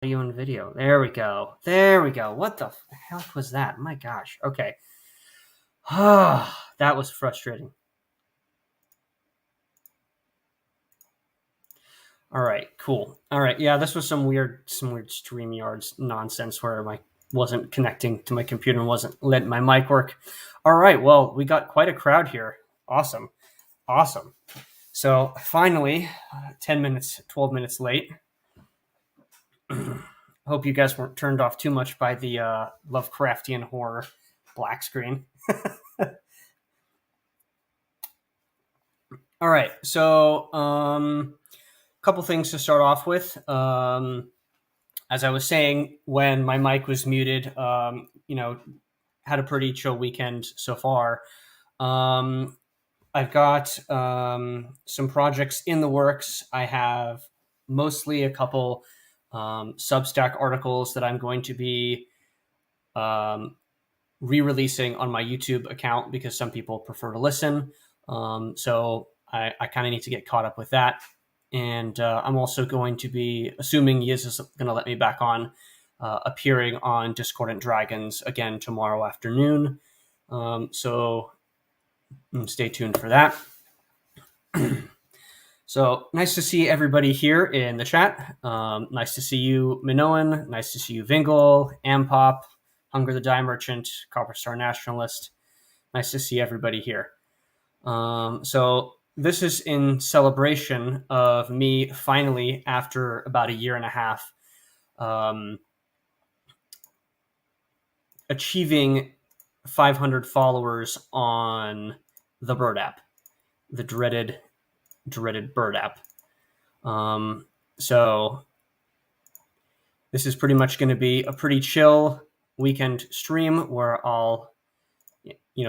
audio and video. There we go. There we go. What the hell was that? My gosh. Okay. That was frustrating. All right, cool. All right, yeah, this was some weird StreamYards nonsense where I wasn't connecting to my computer and wasn't letting my mic work. All right, well, we got quite a crowd here. Awesome. So finally, 10 minutes, 12 minutes late. Hope you guys weren't turned off too much by the Lovecraftian horror black screen. All right, so couple things to start off with. As I was saying, when my mic was muted, had a pretty chill weekend so far. I've got some projects in the works. I have mostly a couple Substack articles that I'm going to be re-releasing on my YouTube account because some people prefer to listen. So I kind of need to get caught up with that. And I'm also going to be, assuming Yiz is going to let me back on, appearing on Discordant Dragons again tomorrow afternoon. So stay tuned for that. So nice to see everybody here in the chat. Nice to see you, Minoan. Nice to see you, Vingle, Ampop, Hunger the Die Merchant, Copper Star Nationalist. Nice to see everybody here. So this is in celebration of me finally, after about a year and a half, achieving 500 followers on the Bird app, the dreaded Bird app. So this is pretty much going to be a pretty chill weekend stream where I'll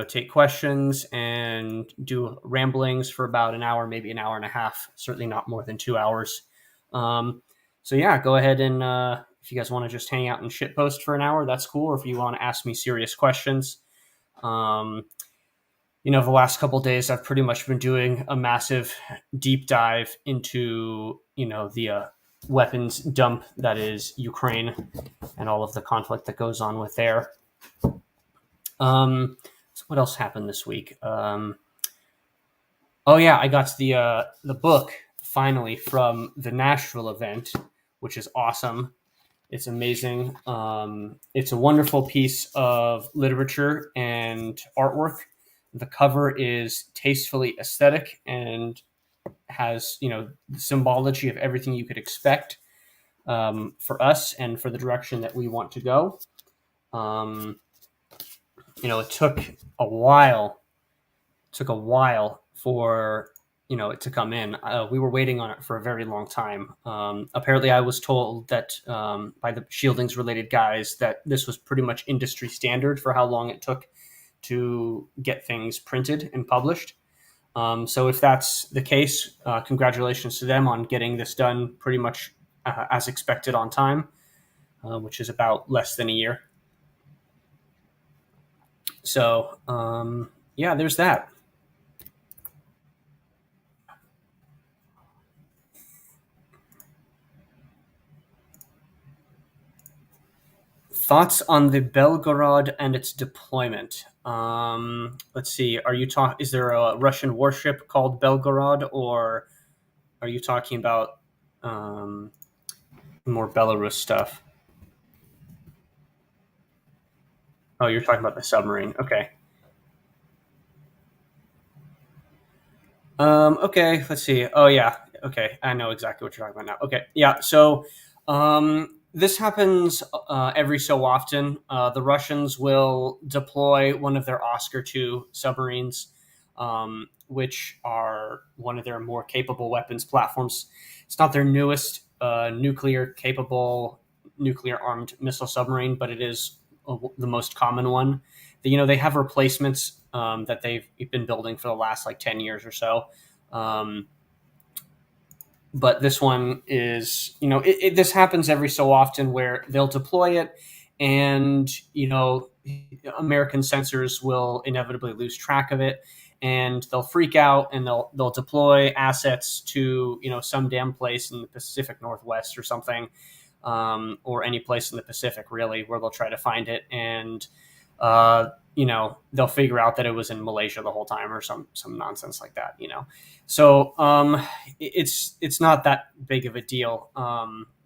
take questions and do ramblings for about an hour, maybe an hour and a half, certainly not more than 2 hours. So yeah, go ahead and if you guys want to just hang out and shitpost for an hour, that's cool. Or if you want to ask me serious questions, the last couple of days I've pretty much been doing a massive deep dive into, the weapons dump that is Ukraine and all of the conflict that goes on with there. So what else happened this week? I got the book finally from the Nashville event, which is awesome. It's amazing. It's a wonderful piece of literature and artwork. The cover is tastefully aesthetic and has, the symbology of everything you could expect for us and for the direction that we want to go. It took a while for, it to come in. We were waiting on it for a very long time. Apparently I was told that by the Shieldings related guys that this was pretty much industry standard for how long it took to get things printed and published. So if that's the case, congratulations to them on getting this done pretty much as expected on time, which is about less than a year. So, there's that. Thoughts on the Belgorod and its deployment? Let's see. Is there a Russian warship called Belgorod, or are you talking about more Belarus stuff? Oh, you're talking about the submarine. Okay. Okay, let's see. Oh, yeah. Okay, I know exactly what you're talking about now. Okay, yeah. So this happens every so often. The Russians will deploy one of their Oscar II submarines, which are one of their more capable weapons platforms. It's not their newest nuclear-capable, nuclear-armed missile submarine, but it is the most common one. They have replacements that they've been building for the last 10 years or so. But this one is, this happens every so often where they'll deploy it and, American censors will inevitably lose track of it and they'll freak out and they'll deploy assets to, some damn place in the Pacific Northwest or something. or any place in the Pacific, really, where they'll try to find it. And, they'll figure out that it was in Malaysia the whole time or some nonsense like that. So it's not that big of a deal,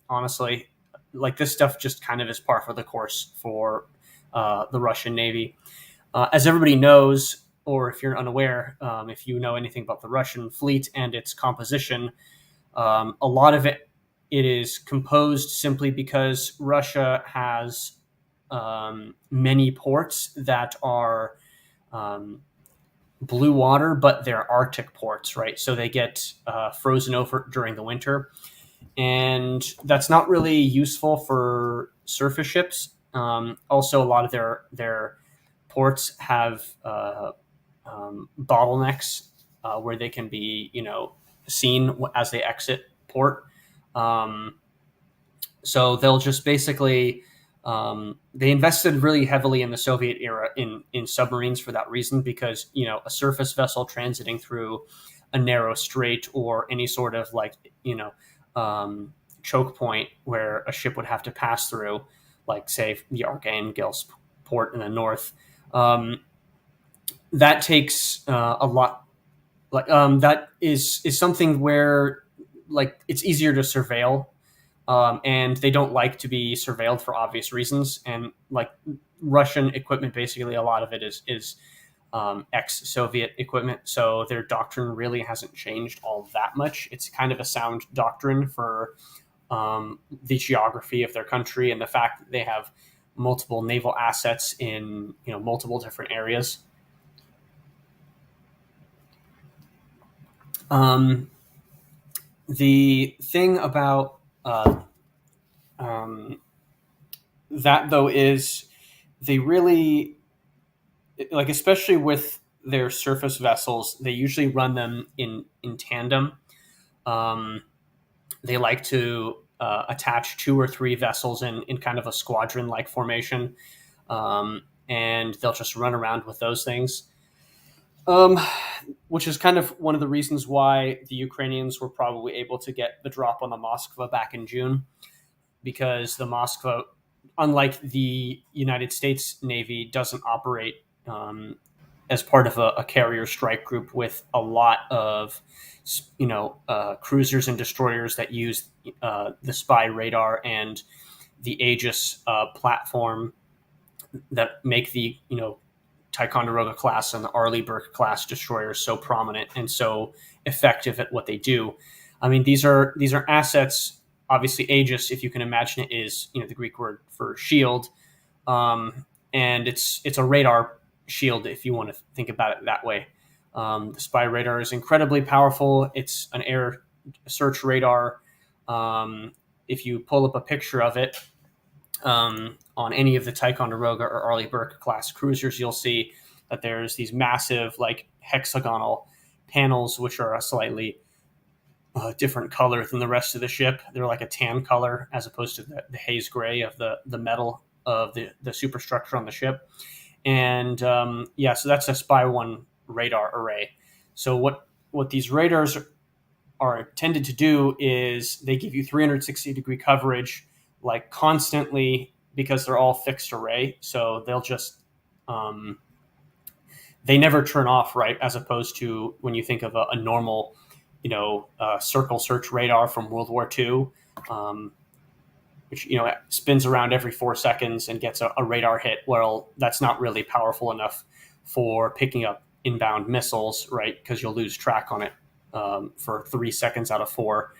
honestly. Like, this stuff just kind of is par for the course for the Russian Navy. As everybody knows, or if you're unaware, if you know anything about the Russian fleet and its composition, a lot of it is composed simply because Russia has many ports that are blue water, but they're Arctic ports, right? So they get frozen over during the winter, and that's not really useful for surface ships. Also, a lot of their ports have bottlenecks where they can be, seen as they exit port. So they'll just basically they invested really heavily in the Soviet era in submarines for that reason, because a surface vessel transiting through a narrow strait or any sort of choke point where a ship would have to pass through, like say the Archangels port in the north, that takes a lot. That is something where it's easier to surveil, and they don't like to be surveilled for obvious reasons. And Russian equipment, basically a lot of it is ex-Soviet equipment, so their doctrine really hasn't changed all that much. It's kind of a sound doctrine for the geography of their country and the fact that they have multiple naval assets in multiple different areas. The thing about that, though, is they really, especially with their surface vessels, they usually run them in tandem. They like to attach 2 or 3 vessels in kind of a squadron-like formation, and they'll just run around with those things. Which is kind of one of the reasons why the Ukrainians were probably able to get the drop on the Moskva back in June, because the Moskva, unlike the United States Navy, doesn't operate as part of a carrier strike group with a lot of cruisers and destroyers that use the spy radar and the Aegis platform that make the Ticonderoga class and the Arleigh class destroyers so prominent and so effective at what they do. I mean, these are assets. Obviously, Aegis, if you can imagine it, is the Greek word for shield, and it's a radar shield if you want to think about it that way. The spy radar is incredibly powerful. It's an air search radar. If you pull up a picture of it on any of the Ticonderoga or Arleigh class cruisers, you'll see that there's these massive hexagonal panels, which are a slightly different color than the rest of the ship. They're like a tan color as opposed to the haze gray of the metal of the superstructure on the ship. And so that's a Spy 1 radar array. So what these radars are intended to do is they give you 360-degree coverage, constantly, because they're all fixed array. So they'll just they never turn off, right? As opposed to when you think of a normal circle search radar from World War II, which spins around every 4 seconds and gets a radar hit. Well, that's not really powerful enough for picking up inbound missiles, right? Because you'll lose track on it for 3 seconds out of 4.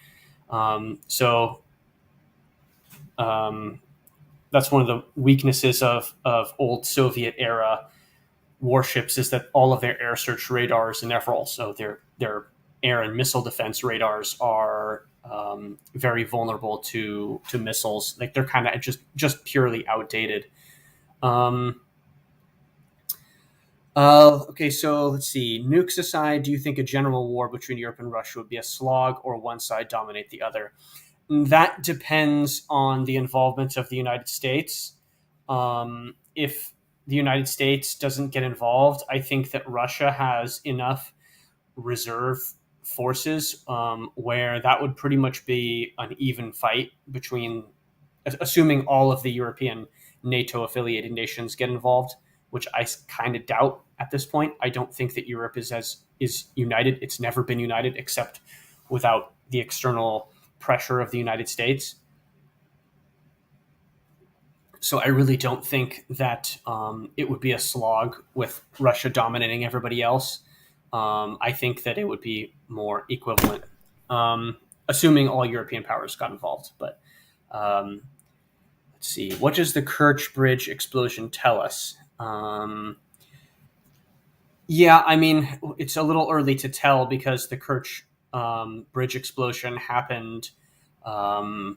That's one of the weaknesses of old Soviet era warships, is that all of their air search radars, and therefore also their air and missile defense radars, are very vulnerable to missiles. They're kind of just purely outdated. Okay, so let's see. Nukes aside, do you think a general war between Europe and Russia would be a slog, or one side dominate the other? That depends on the involvement of the United States. If the United States doesn't get involved, I think that Russia has enough reserve forces where that would pretty much be an even fight between assuming all of the European NATO affiliated nations get involved, which I kind of doubt at this point. I don't think that Europe is united. It's never been united except without the external pressure of the United States. So I really don't think that it would be a slog with Russia dominating everybody else. I think that it would be more equivalent, assuming all European powers got involved. But let's see. What does the Kerch Bridge explosion tell us? Yeah, I mean, it's a little early to tell because the Kerch Bridge explosion happened, in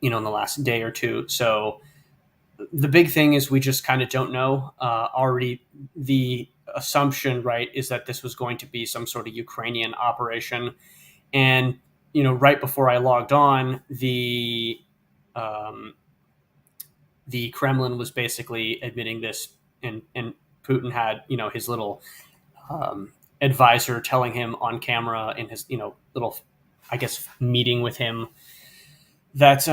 the last day or two. So the big thing is we just kind of don't know. Already, the assumption, right, is that this was going to be some sort of Ukrainian operation, and right before I logged on, the Kremlin was basically admitting this, and Putin had his little advisor telling him on camera in his little, I guess, meeting with him that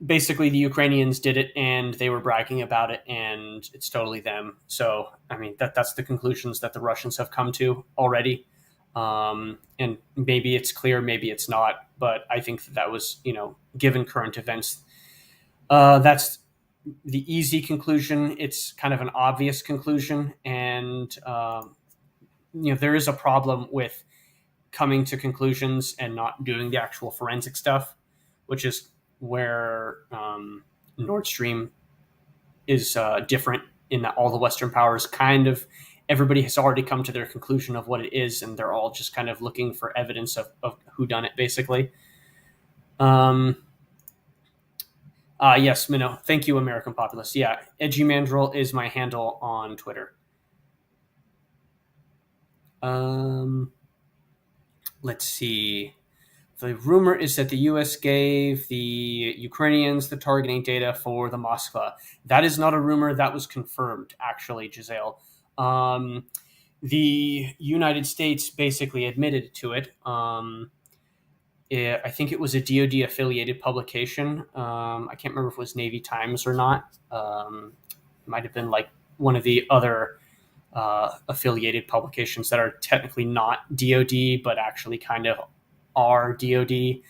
basically the Ukrainians did it and they were bragging about it and it's totally them. So I mean that's the conclusions that the Russians have come to already, and maybe it's clear, maybe it's not, but I think that was given current events, that's the easy conclusion. It's kind of an obvious conclusion, and there is a problem with coming to conclusions and not doing the actual forensic stuff, which is where Nord Stream is different, in that all the Western powers everybody has already come to their conclusion of what it is, and they're all just kind of looking for evidence of who done it, basically. Yes, Minnow. Thank you, American Populist. Yeah, Edgy Mandrill is my handle on Twitter. Let's see. The rumor is that the U.S. gave the Ukrainians the targeting data for the Moskva. That is not a rumor. That was confirmed, actually, Giselle. The United States basically admitted to it. I think it was a DoD-affiliated publication. I can't remember if it was Navy Times or not. It might have been like one of the other affiliated publications that are technically not DoD, but actually kind of are DoD.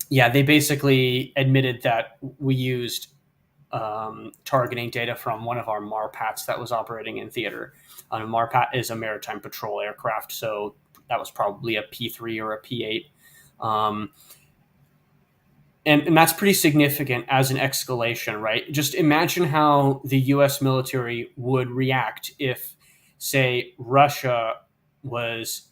They basically admitted that we used targeting data from one of our MARPATs that was operating in theater. A MARPAT is a maritime patrol aircraft, so that was probably a P3 or a P8. And that's pretty significant as an escalation, right? Just imagine how the U.S. military would react if, say, Russia was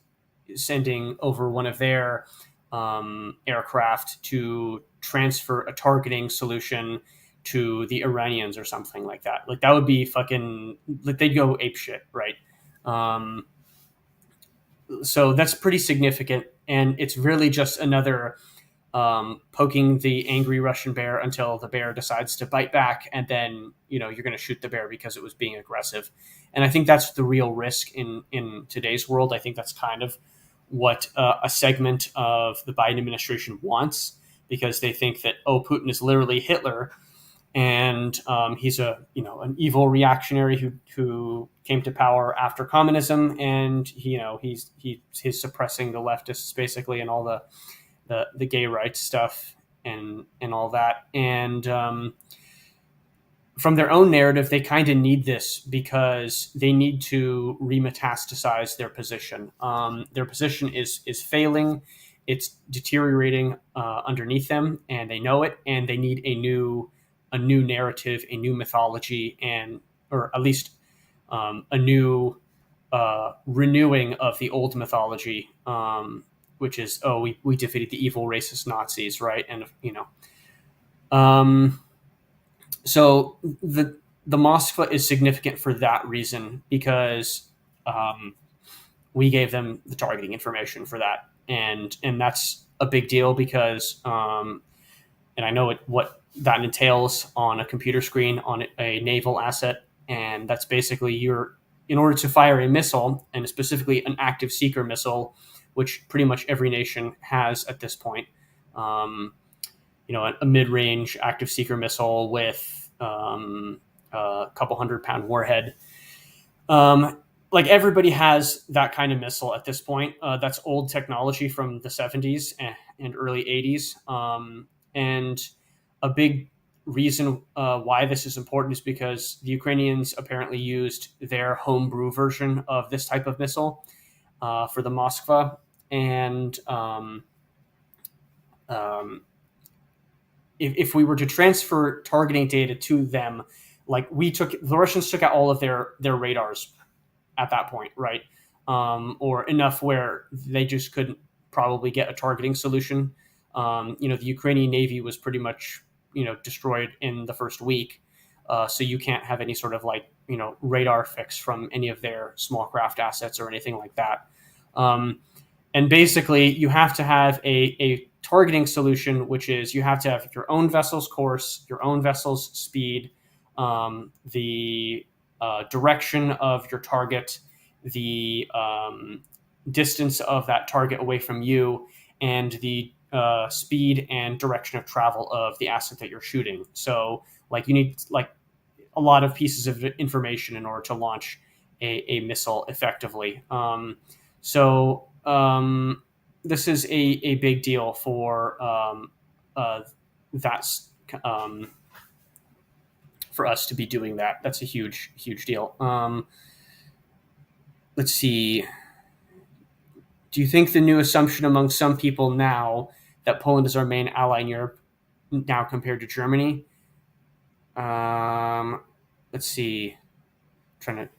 sending over one of their aircraft to transfer a targeting solution to the Iranians or something like that. Like, that would be fucking, like, they'd go apeshit, right? So that's pretty significant, and it's really just another poking the angry Russian bear until the bear decides to bite back, and then you're going to shoot the bear because it was being aggressive. And I think that's the real risk in today's world. I think that's kind of what a segment of the Biden administration wants, because they think that Putin is literally Hitler, and he's an evil reactionary who came to power after communism, and he's suppressing the leftists basically, and all the gay rights stuff and all that. And from their own narrative, they kind of need this because they need to remetastasize their position. Their position is failing. It's deteriorating underneath them, and they know it, and they need a new narrative, a new mythology, or at least a new renewing of the old mythology, which is, we defeated the evil racist Nazis, right? And so the Moskva is significant for that reason, because we gave them the targeting information for that, and that's a big deal because, and I know what that entails on a computer screen on a naval asset, and that's basically in order to fire a missile, and specifically an active seeker missile, which pretty much every nation has at this point. a mid-range active seeker missile with a couple 100-pound warhead. Like everybody has that kind of missile at this point. That's old technology from the 70s and early 80s. And a big reason why this is important is because the Ukrainians apparently used their homebrew version of this type of missile for the Moskva. And if we were to transfer targeting data to them, like the Russians took out all of their radars at that point, right? Or enough where they just couldn't probably get a targeting solution. The Ukrainian Navy was pretty much, destroyed in the first week. So you can't have any sort of radar fix from any of their small craft assets or anything like that. And basically you have to have a targeting solution, which is you have to have your own vessel's course, your own vessel's speed, the direction of your target, the distance of that target away from you, and the speed and direction of travel of the asset that you're shooting. So you need a lot of pieces of information in order to launch a missile effectively. This is a big deal for that's for us to be doing that. That's a huge deal. Let's see. Do you think the new assumption among some people now that Poland is our main ally in Europe now compared to Germany? Let's see. I'm trying to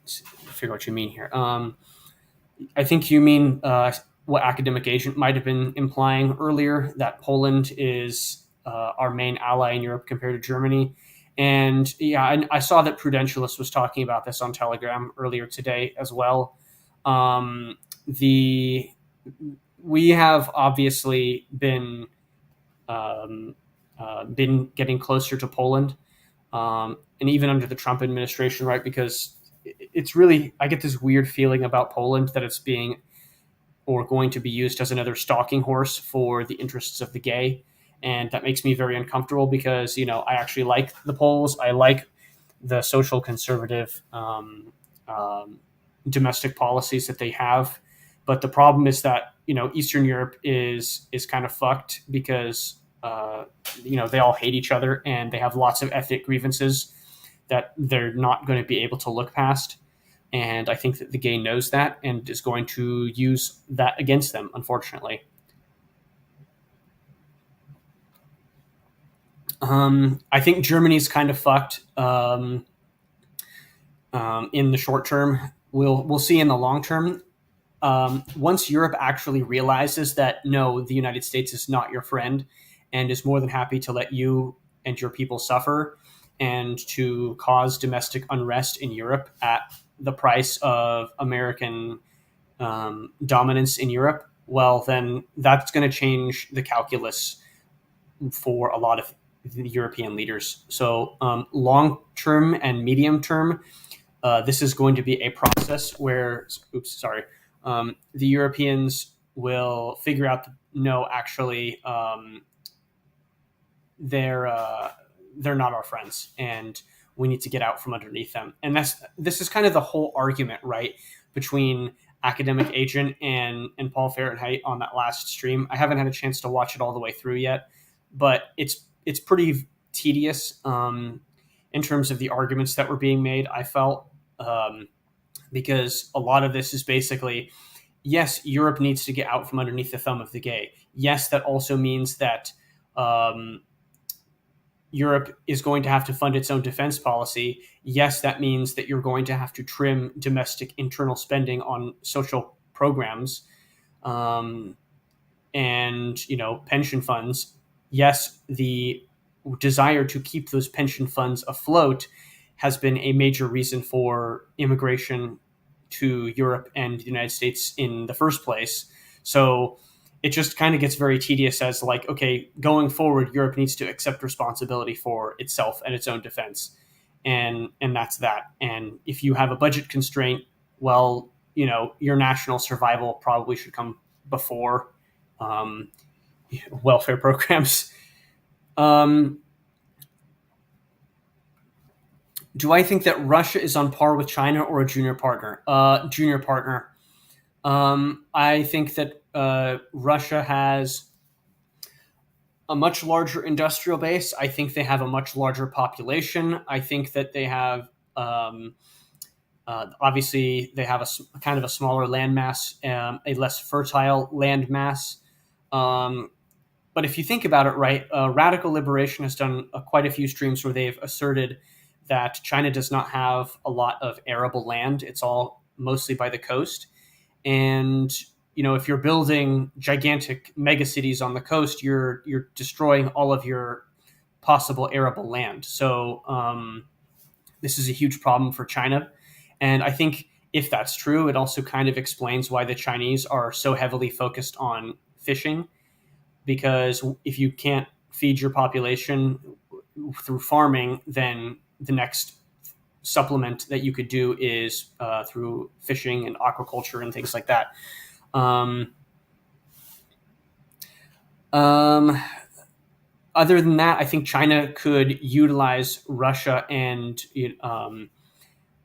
figure out what you mean here. I think you mean what Academic Agent might have been implying earlier, that Poland is our main ally in Europe compared to Germany. And yeah, I saw that Prudentialist was talking about this on Telegram earlier today as well. We have obviously been getting closer to Poland, and even under the Trump administration, right? Because it's really, I get this weird feeling about Poland that it's being or going to be used as another stalking horse for the interests of the gay. And that makes me very uncomfortable because, I actually like the Poles. I like the social conservative domestic policies that they have. But the problem is that, Eastern Europe is kind of fucked because, they all hate each other and they have lots of ethnic grievances that they're not going to be able to look past. And I think that the gay knows that and is going to use that against them, unfortunately. I think Germany's kind of fucked in the short term. We'll see in the long term. Once Europe actually realizes that, no, the United States is not your friend and is more than happy to let you and your people suffer and to cause domestic unrest in Europe at the price of American dominance in Europe, well, then that's going to change the calculus for a lot of the European leaders. So long term and medium term, this is going to be a process where, the Europeans will figure out that, no, actually, they're not our friends, and we need to get out from underneath them. And this is kind of the whole argument, right, between Academic Agent and Paul Fahrenheit on that last stream. I haven't had a chance to watch it all the way through yet, but it's pretty tedious in terms of the arguments that were being made, I felt, because a lot of this is basically, yes, Europe needs to get out from underneath the thumb of the gay. Yes, that also means that Europe is going to have to fund its own defense policy. Yes, that means that you're going to have to trim domestic internal spending on social programs and, pension funds. Yes, the desire to keep those pension funds afloat has been a major reason for immigration to Europe and the United States in the first place. So it just kind of gets very tedious as okay, going forward, Europe needs to accept responsibility for itself and its own defense. And that's that. And if you have a budget constraint, well, your national survival probably should come before welfare programs. Um, do I think that Russia is on par with China or a junior partner? Junior partner. I think that Russia has a much larger industrial base. I think they have a much larger population. I think that they have um, obviously they have kind of a smaller landmass, a less fertile landmass. Um, but if you think about it, right, Radical Liberation has done quite a few streams where they've asserted that China does not have a lot of arable land. It's all mostly by the coast. And if you're building gigantic megacities on the coast, you're destroying all of your possible arable land. So this is a huge problem for China. And I think if that's true, it also kind of explains why the Chinese are so heavily focused on fishing, because if you can't feed your population through farming, then the next supplement that you could do is through fishing and aquaculture and things like that. Um, um, Other than that, I think China could utilize Russia and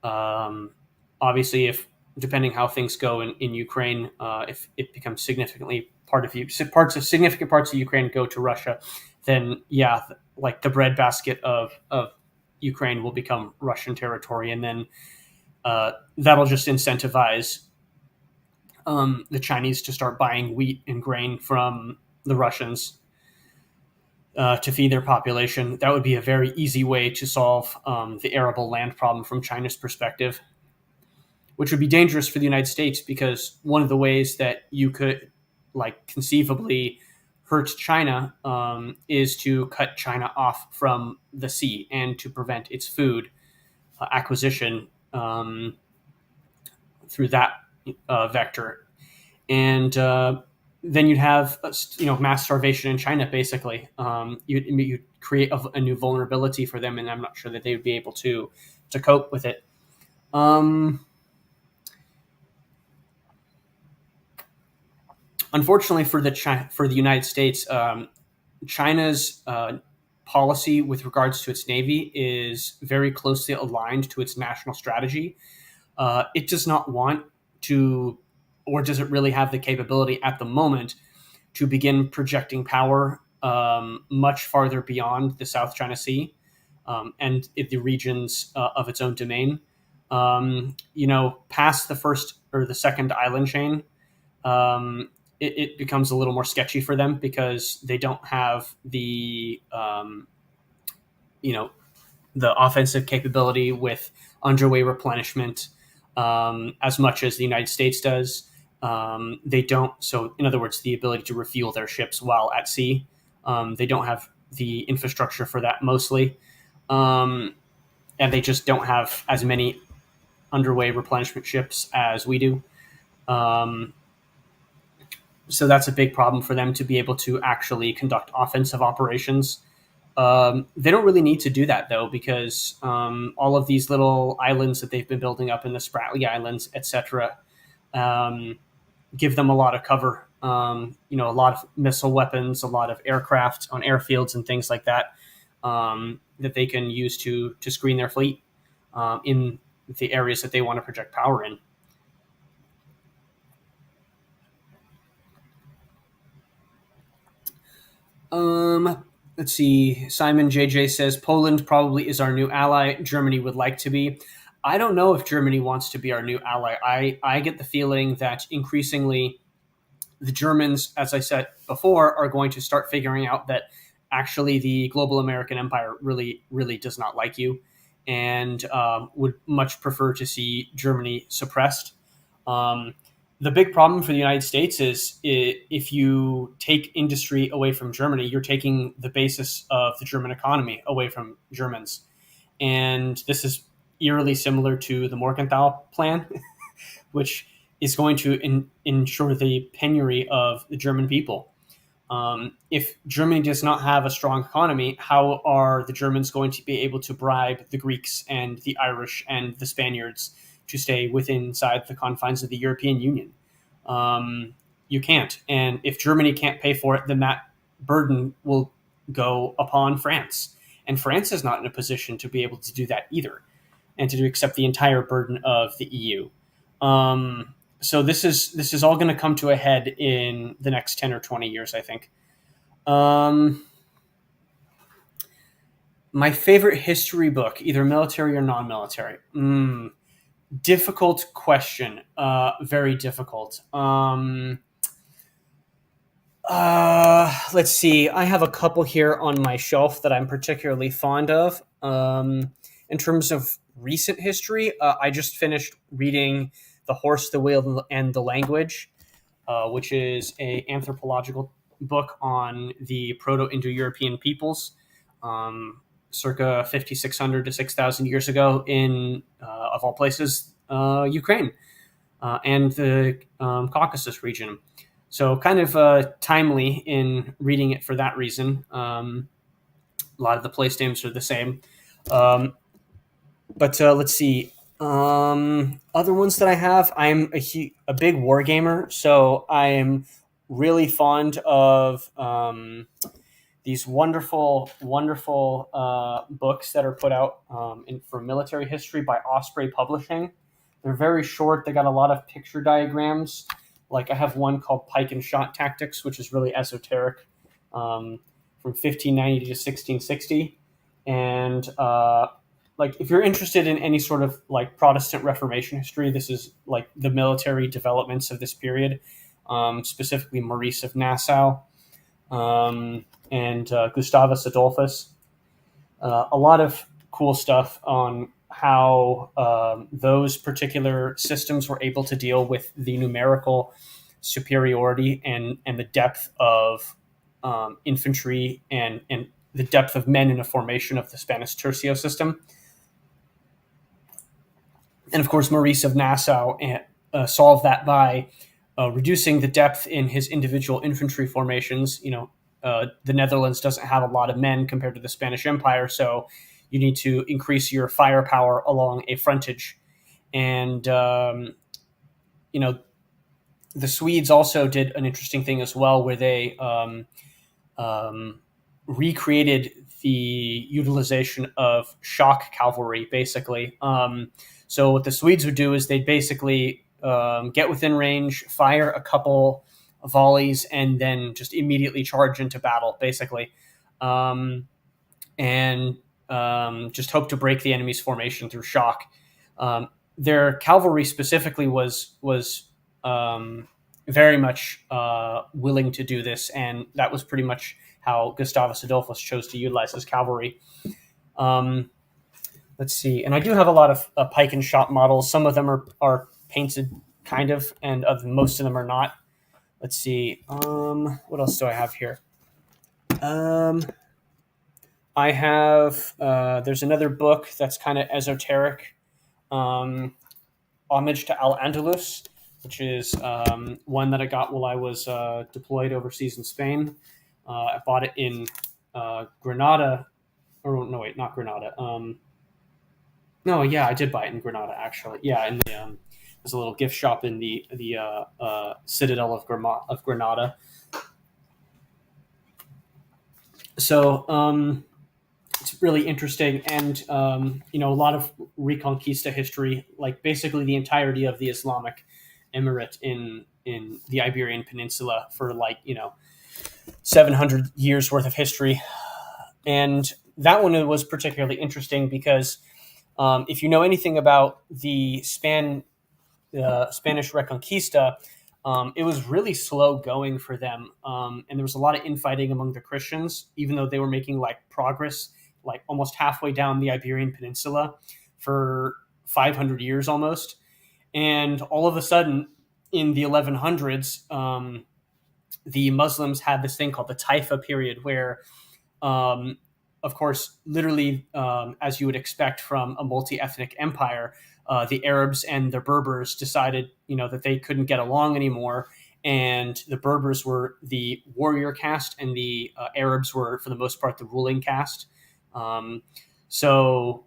um, obviously, if depending how things go in Ukraine, if it becomes significantly significant parts of Ukraine go to Russia, then yeah, like the breadbasket of Ukraine will become Russian territory, and then that'll just incentivize the Chinese to start buying wheat and grain from the Russians to feed their population. That would be a very easy way to solve the arable land problem from China's perspective, which would be dangerous for the United States, because one of the ways that you could like conceivably hurt China is to cut China off from the sea and to prevent its food acquisition through that vector. And then you'd have mass starvation in China. Basically, you create a new vulnerability for them, and I'm not sure that they would be able to cope with it. Unfortunately for the United States, China's policy with regards to its navy is very closely aligned to its national strategy. It does not want to, or does it really have the capability at the moment to begin projecting power much farther beyond the South China Sea and the regions of its own domain. Past the first or the second island chain, it becomes a little more sketchy for them, because they don't have you know, the offensive capability with underway replenishment as much as the United States does. They don't. So, in other words, the ability to refuel their ships while at sea. They don't have the infrastructure for that mostly, and they just don't have as many underway replenishment ships as we do. Um, so that's a big problem for them to be able to actually conduct offensive operations. They don't really need to do that, though, because all of these little islands that they've been building up in the Spratly Islands, etc., um, give them a lot of cover. A lot of missile weapons, a lot of aircraft on airfields and things like that, that they can use to screen their fleet in the areas that they want to project power in. Let's see. Simon JJ says Poland probably is our new ally. Germany would like to be. I don't know if Germany wants to be our new ally. I get the feeling that increasingly the Germans, as I said before, are going to start figuring out that actually the global American empire really, really does not like you, and would much prefer to see Germany suppressed. Um, the big problem for the United States is if you take industry away from Germany, you're taking the basis of the German economy away from Germans. And this is eerily similar to the Morgenthau Plan, which is going to ensure the penury of the German people. If Germany does not have a strong economy, how are the Germans going to be able to bribe the Greeks and the Irish and the Spaniards to stay within inside the confines of the European Union? You can't. And if Germany can't pay for it, then that burden will go upon France. And France is not in a position to be able to do that either, and to accept the entire burden of the EU. So this is all going to come to a head in the next 10 or 20 years, I think. My favorite history book, either military or non-military. Difficult question. Very difficult. Let's see. I have a couple here on my shelf that I'm particularly fond of. In terms of recent history, I just finished reading The Horse, the Wheel, and the Language, which is a anthropological book on the Proto-Indo-European peoples, circa 5,600 to 6,000 years ago in, of all places, Ukraine and the Caucasus region. So kind of timely in reading it for that reason. A lot of the place names are the same. But let's see. Other ones that I have, I'm a big war gamer, so I'm really fond of these wonderful, wonderful books that are put out for military history by Osprey Publishing. They're very short. They got a lot of picture diagrams. Like I have one called Pike and Shot Tactics, which is really esoteric, from 1590 to 1660. And like if you're interested in any sort of like Protestant Reformation history, this is like the military developments of this period, specifically Maurice of Nassau and Gustavus Adolphus. A lot of cool stuff on how those particular systems were able to deal with the numerical superiority and the depth of infantry and the depth of men in a formation of the Spanish tercio system. And of course, Maurice of Nassau solved that by reducing the depth in his individual infantry formations. The Netherlands doesn't have a lot of men compared to the Spanish Empire, so you need to increase your firepower along a frontage. And, the Swedes also did an interesting thing as well, where they recreated the utilization of shock cavalry, basically. So what the Swedes would do is they'd basically get within range, fire a couple volleys, and then just immediately charge into battle, basically. And just hope to break the enemy's formation through shock. Their cavalry specifically was very much willing to do this, and that was pretty much how Gustavus Adolphus chose to utilize his cavalry. Let's see, and I do have a lot of pike and shot models. Some of them are painted, kind of, and most of them are not. Let's see, what else do I have here? I have, there's another book that's kind of esoteric, Homage to Al-Andalus, which is one that I got while I was deployed overseas in Spain. I bought it in Granada, or no, wait, not Granada. No, yeah, I did buy it in Granada, actually. Yeah, in the, there's a little gift shop in the Citadel of Granada. So it's really interesting, and a lot of Reconquista history, like basically the entirety of the Islamic Emirate in the Iberian Peninsula for 700 years worth of history. And that one was particularly interesting because if you know anything about the Spanish Reconquista, it was really slow going for them, and there was a lot of infighting among the Christians, even though they were making progress, almost halfway down the Iberian Peninsula for 500 years almost. And all of a sudden, in the 1100s, the Muslims had this thing called the Taifa period, where, of course, literally, as you would expect from a multi-ethnic empire, the Arabs and the Berbers decided, that they couldn't get along anymore, and the Berbers were the warrior caste, and the Arabs were, for the most part, the ruling caste. So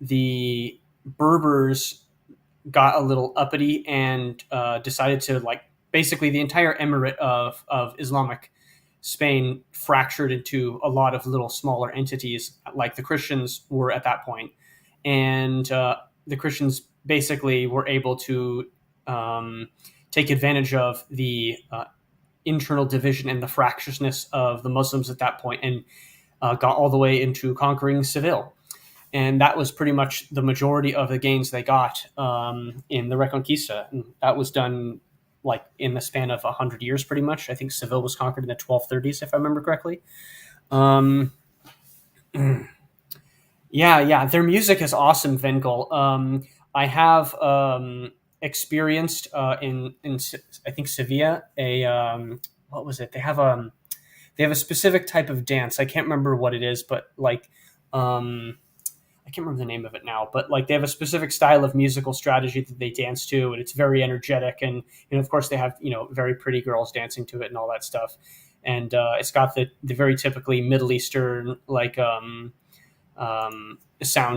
the Berbers got a little uppity and decided to basically the entire emirate of Islamic Spain fractured into a lot of little smaller entities, like the Christians were at that point, and the Christians basically were able to take advantage of the internal division and the fractiousness of the Muslims at that point, and got all the way into conquering Seville. And that was pretty much the majority of the gains they got in the Reconquista. And that was done like in the span of 100 years, pretty much. I think Seville was conquered in the 1230s, if I remember correctly. Um, yeah, their music is awesome, Vengel. I have experienced in I think Sevilla a what was it? They have a specific type of dance. I can't remember what it is, but like I can't remember the name of it now, but like they have a specific style of musical strategy that they dance to, and it's very energetic. And of course, they have very pretty girls dancing to it and all that stuff. And it's got the very typically Middle Eastern like sound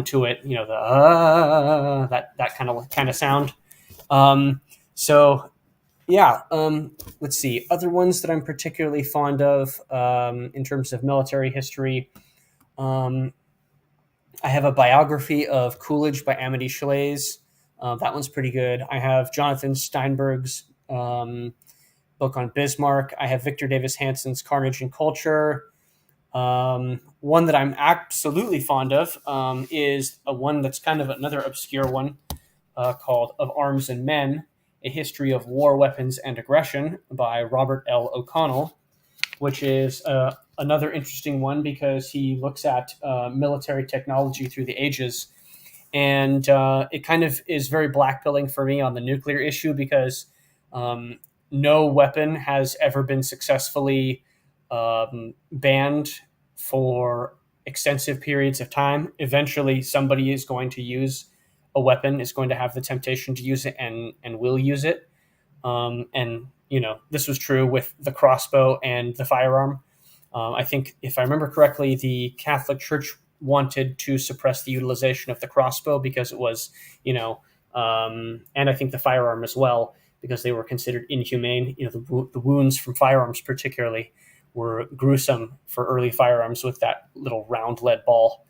to it. The that kind of sound. So yeah, let's see other ones that I'm particularly fond of in terms of military history. I have a biography of Coolidge by Amity Shalais. That one's pretty good. I have Jonathan Steinberg's book on Bismarck. I have Victor Davis Hanson's Carnage and Culture. One that I'm absolutely fond of is one that's kind of another obscure one called Of Arms and Men, A History of War, Weapons, and Aggression by Robert L. O'Connell, which is another interesting one because he looks at military technology through the ages. And it kind of is very blackpilling for me on the nuclear issue because no weapon has ever been successfully banned for extensive periods of time. Eventually, somebody is going to use a weapon, is going to have the temptation to use it and will use it. And this was true with the crossbow and the firearm. I think, if I remember correctly, the Catholic Church wanted to suppress the utilization of the crossbow because it was, and I think the firearm as well, because they were considered inhumane. The wounds from firearms particularly were gruesome for early firearms with that little round lead ball.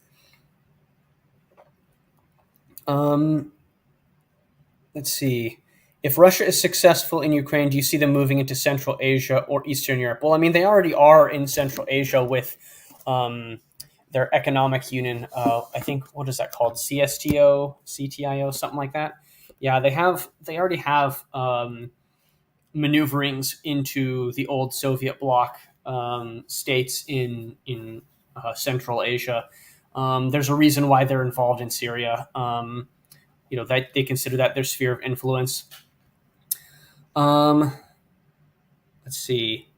Let's see. If Russia is successful in Ukraine, do you see them moving into Central Asia or Eastern Europe? Well, I mean, they already are in Central Asia with their economic union. I think, what is that called? CSTO, CTIO, something like that. Yeah, they already have maneuverings into the old Soviet bloc states in Central Asia. There's a reason why they're involved in Syria. That they consider that their sphere of influence. Let's see.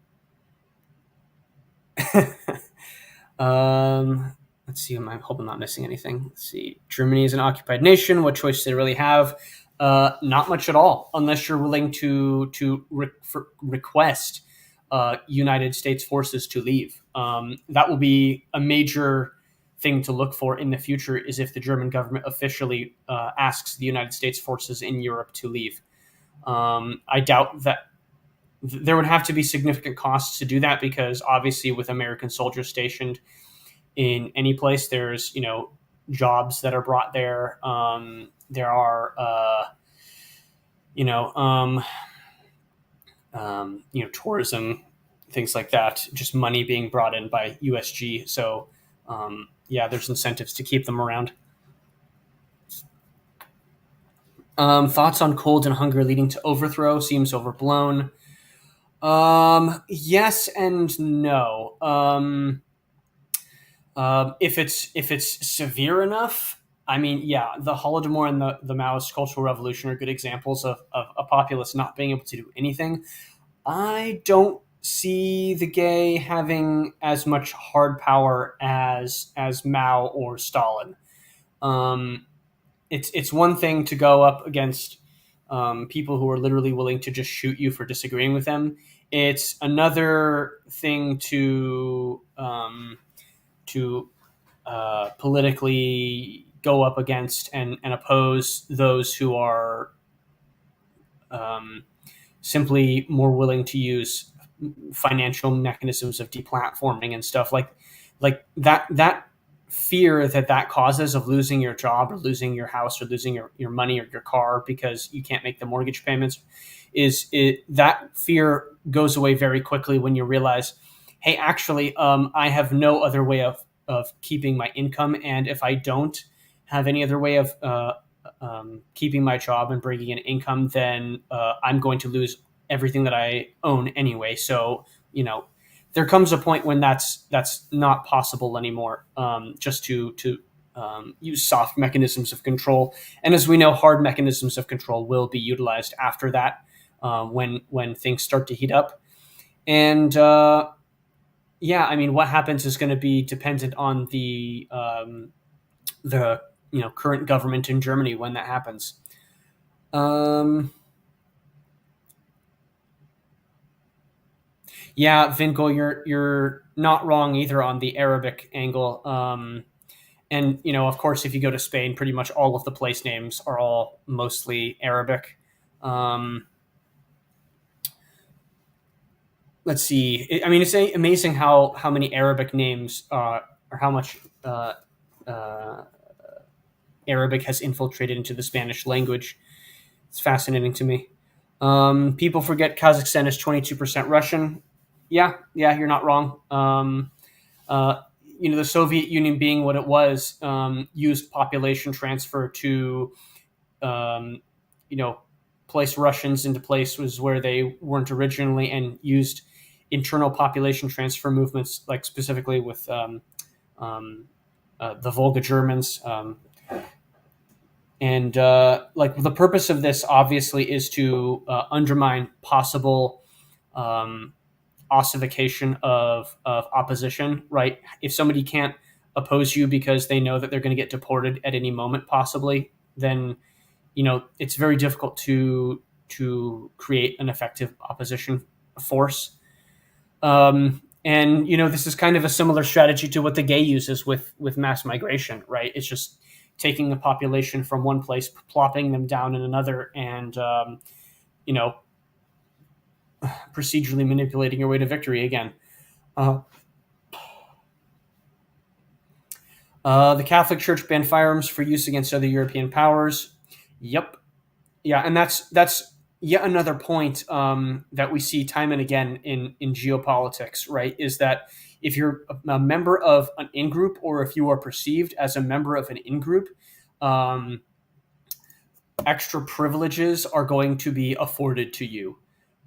Let's see. I hope I'm not missing anything. Let's see. Germany is an occupied nation. What choice do they really have? Not much at all, unless you're willing to request United States forces to leave. That will be a major thing to look for in the future, is if the German government officially asks the United States forces in Europe to leave. I doubt that there would have to be significant costs to do that, because obviously with American soldiers stationed in any place, there's jobs that are brought there. There are tourism, things like that, just money being brought in by USG. So there's incentives to keep them around. Thoughts on cold and hunger leading to overthrow? Seems overblown. Yes and no. If it's severe enough, I mean, yeah, the Holodomor and the Maoist Cultural Revolution are good examples of a populace not being able to do anything. I don't see the Gay having as much hard power as Mao or Stalin. It's one thing to go up against people who are literally willing to just shoot you for disagreeing with them. It's another thing to politically go up against and oppose those who are simply more willing to use financial mechanisms of deplatforming and stuff like that fear that causes of losing your job or losing your house or losing your money or your car because you can't make the mortgage payments that fear goes away very quickly when you realize, hey, actually, I have no other way of keeping my income, and if I don't have any other way of keeping my job and bringing in income, then I'm going to lose everything that I own anyway. So there comes a point when that's not possible anymore. Just to use soft mechanisms of control, and as we know, hard mechanisms of control will be utilized after that when things start to heat up. And yeah, I mean, what happens is going to be dependent on the current government in Germany when that happens. Yeah, Vinko, you're not wrong either on the Arabic angle. And of course, if you go to Spain, pretty much all of the place names are all mostly Arabic. Let's see. I mean, it's amazing how many Arabic names or how much Arabic has infiltrated into the Spanish language. It's fascinating to me. People forget Kazakhstan is 22% Russian. Yeah, you're not wrong. The Soviet Union, being what it was, used population transfer to, place Russians into places where they weren't originally, and used internal population transfer movements, like specifically with the Volga Germans. And like the purpose of this obviously is to undermine possible ossification of opposition, right? If somebody can't oppose you because they know that they're going to get deported at any moment, possibly, then it's very difficult to create an effective opposition force. And this is kind of a similar strategy to what the gay uses with mass migration, right? It's just taking the population from one place, plopping them down in another, and procedurally manipulating your way to victory again. The Catholic Church banned firearms for use against other European powers. Yep. Yeah, and that's yet another point that we see time and again in geopolitics, right? Is that if you're a member of an in-group, or if you are perceived as a member of an in-group, extra privileges are going to be afforded to you.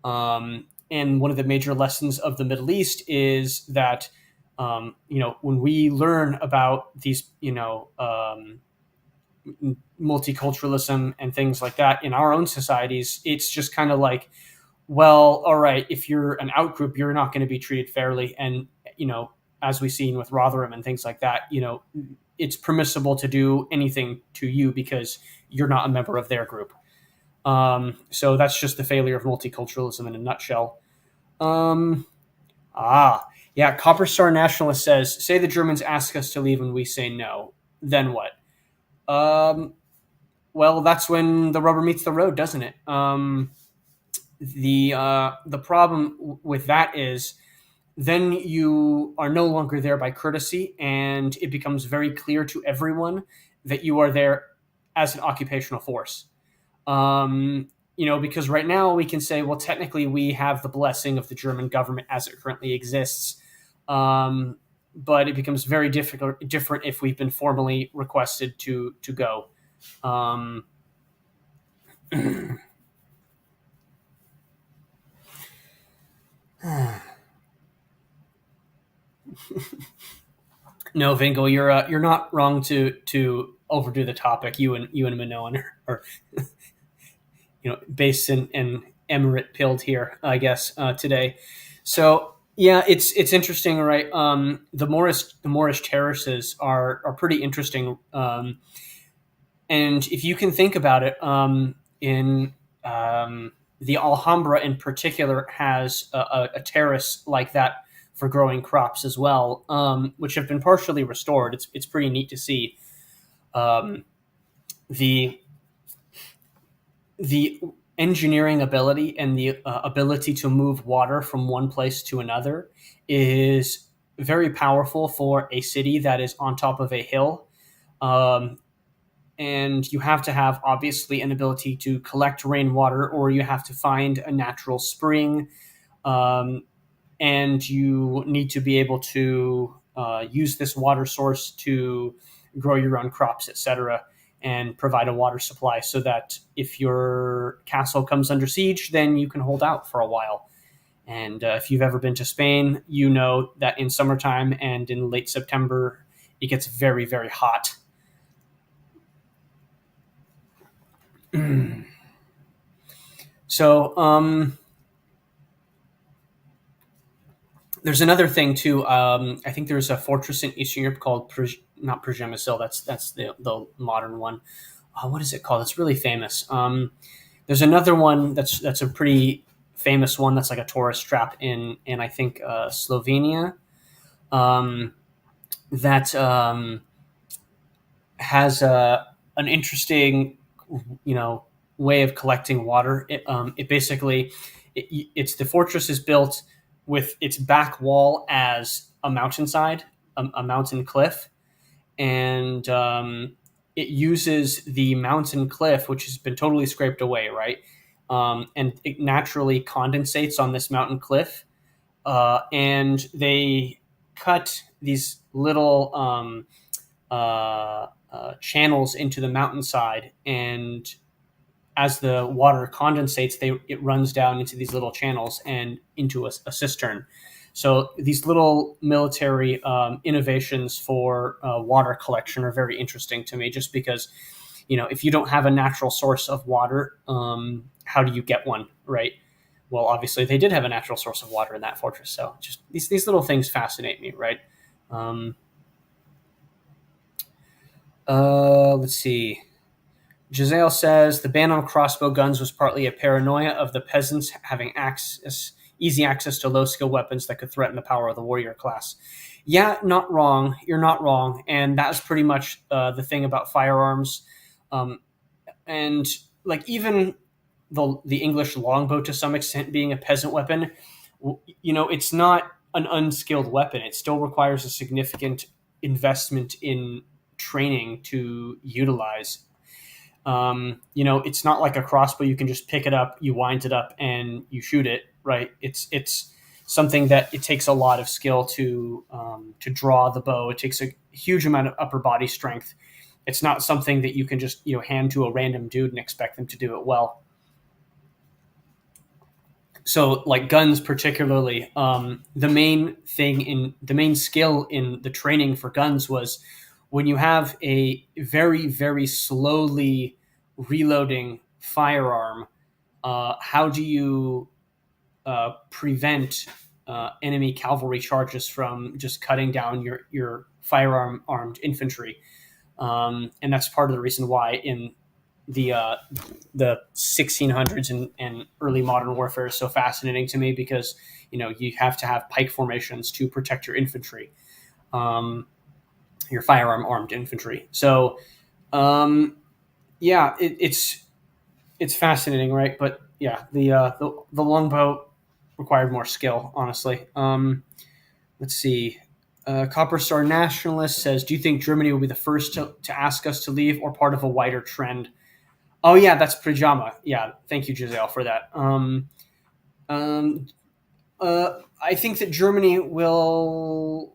And one of the major lessons of the Middle East is that, when we learn about these, multiculturalism and things like that in our own societies, it's just kind of like, well, all right, if you're an out group, you're not going to be treated fairly. And, as we've seen with Rotherham and things like that, it's permissible to do anything to you because you're not a member of their group. So that's just the failure of multiculturalism in a nutshell. Yeah, Copper Star Nationalist says, say the Germans ask us to leave and we say no, then what? Well, that's when the rubber meets the road, doesn't it? The problem with that is then you are no longer there by courtesy, and it becomes very clear to everyone that you are there as an occupational force. Because right now we can say, well, technically we have the blessing of the German government as it currently exists. But it becomes very different if we've been formally requested to go. No, Vingo, you're not wrong to overdo the topic. You and Minoan are based and emirate pilled here, I guess, today. So yeah, it's interesting, right? The Moorish terraces are pretty interesting, and if you can think about it, in the Alhambra in particular has a terrace like that for growing crops as well, which have been partially restored. It's pretty neat to see. The engineering ability and the ability to move water from one place to another is very powerful for a city that is on top of a hill. Um, and you have to have obviously an ability to collect rainwater, or you have to find a natural spring, um, and you need to be able to use this water source to grow your own crops, etc., and provide a water supply so that if your castle comes under siege, then you can hold out for a while. And if you've ever been to Spain, you know that in summertime and in late September, it gets very, very hot. So, there's another thing too. I think there's a fortress in Eastern Europe called not Przemysl. That's the modern one. What is it called? It's really famous. There's another one that's a pretty famous one that's like a tourist trap in I think Slovenia. Um, that has an interesting, way of collecting water. It basically, it's the fortress is built with its back wall as a mountainside, a mountain cliff, and it uses the mountain cliff, which has been totally scraped away, right? And it naturally condensates on this mountain cliff, and they cut these little channels into the mountainside, and as the water condensates, it runs down into these little channels and into a cistern. So these little military innovations for water collection are very interesting to me, just because, if you don't have a natural source of water, how do you get one, right? Well, obviously they did have a natural source of water in that fortress. So just these little things fascinate me, right? Um, let's see. Giselle says the ban on crossbow guns was partly a paranoia of the peasants having easy access to low skill weapons that could threaten the power of the warrior class. Yeah, not wrong. You're not wrong, and that's pretty much the thing about firearms. Um, and like even the English longbow to some extent being a peasant weapon, it's not an unskilled weapon. It still requires a significant investment in training to utilize. It's not like a crossbow. You can just pick it up, you wind it up, and you shoot it. Right? It's something that it takes a lot of skill to draw the bow. It takes a huge amount of upper body strength. It's not something that you can just hand to a random dude and expect them to do it well. So, like guns, particularly, the main skill in the training for guns was when you have a very, very slowly reloading firearm. How do you prevent enemy cavalry charges from just cutting down your firearm armed infantry? And that's part of the reason why in the 1600s and early modern warfare is so fascinating to me, because you have to have pike formations to protect your infantry, your firearm armed infantry. So yeah, it's fascinating, right? But yeah, the longbow required more skill, honestly. Let's see. Copper Star Nationalist says, "Do you think Germany will be the first to ask us to leave, or part of a wider trend?" Oh yeah, that's pajama. Yeah, thank you, Giselle, for that. Um, I think that Germany will.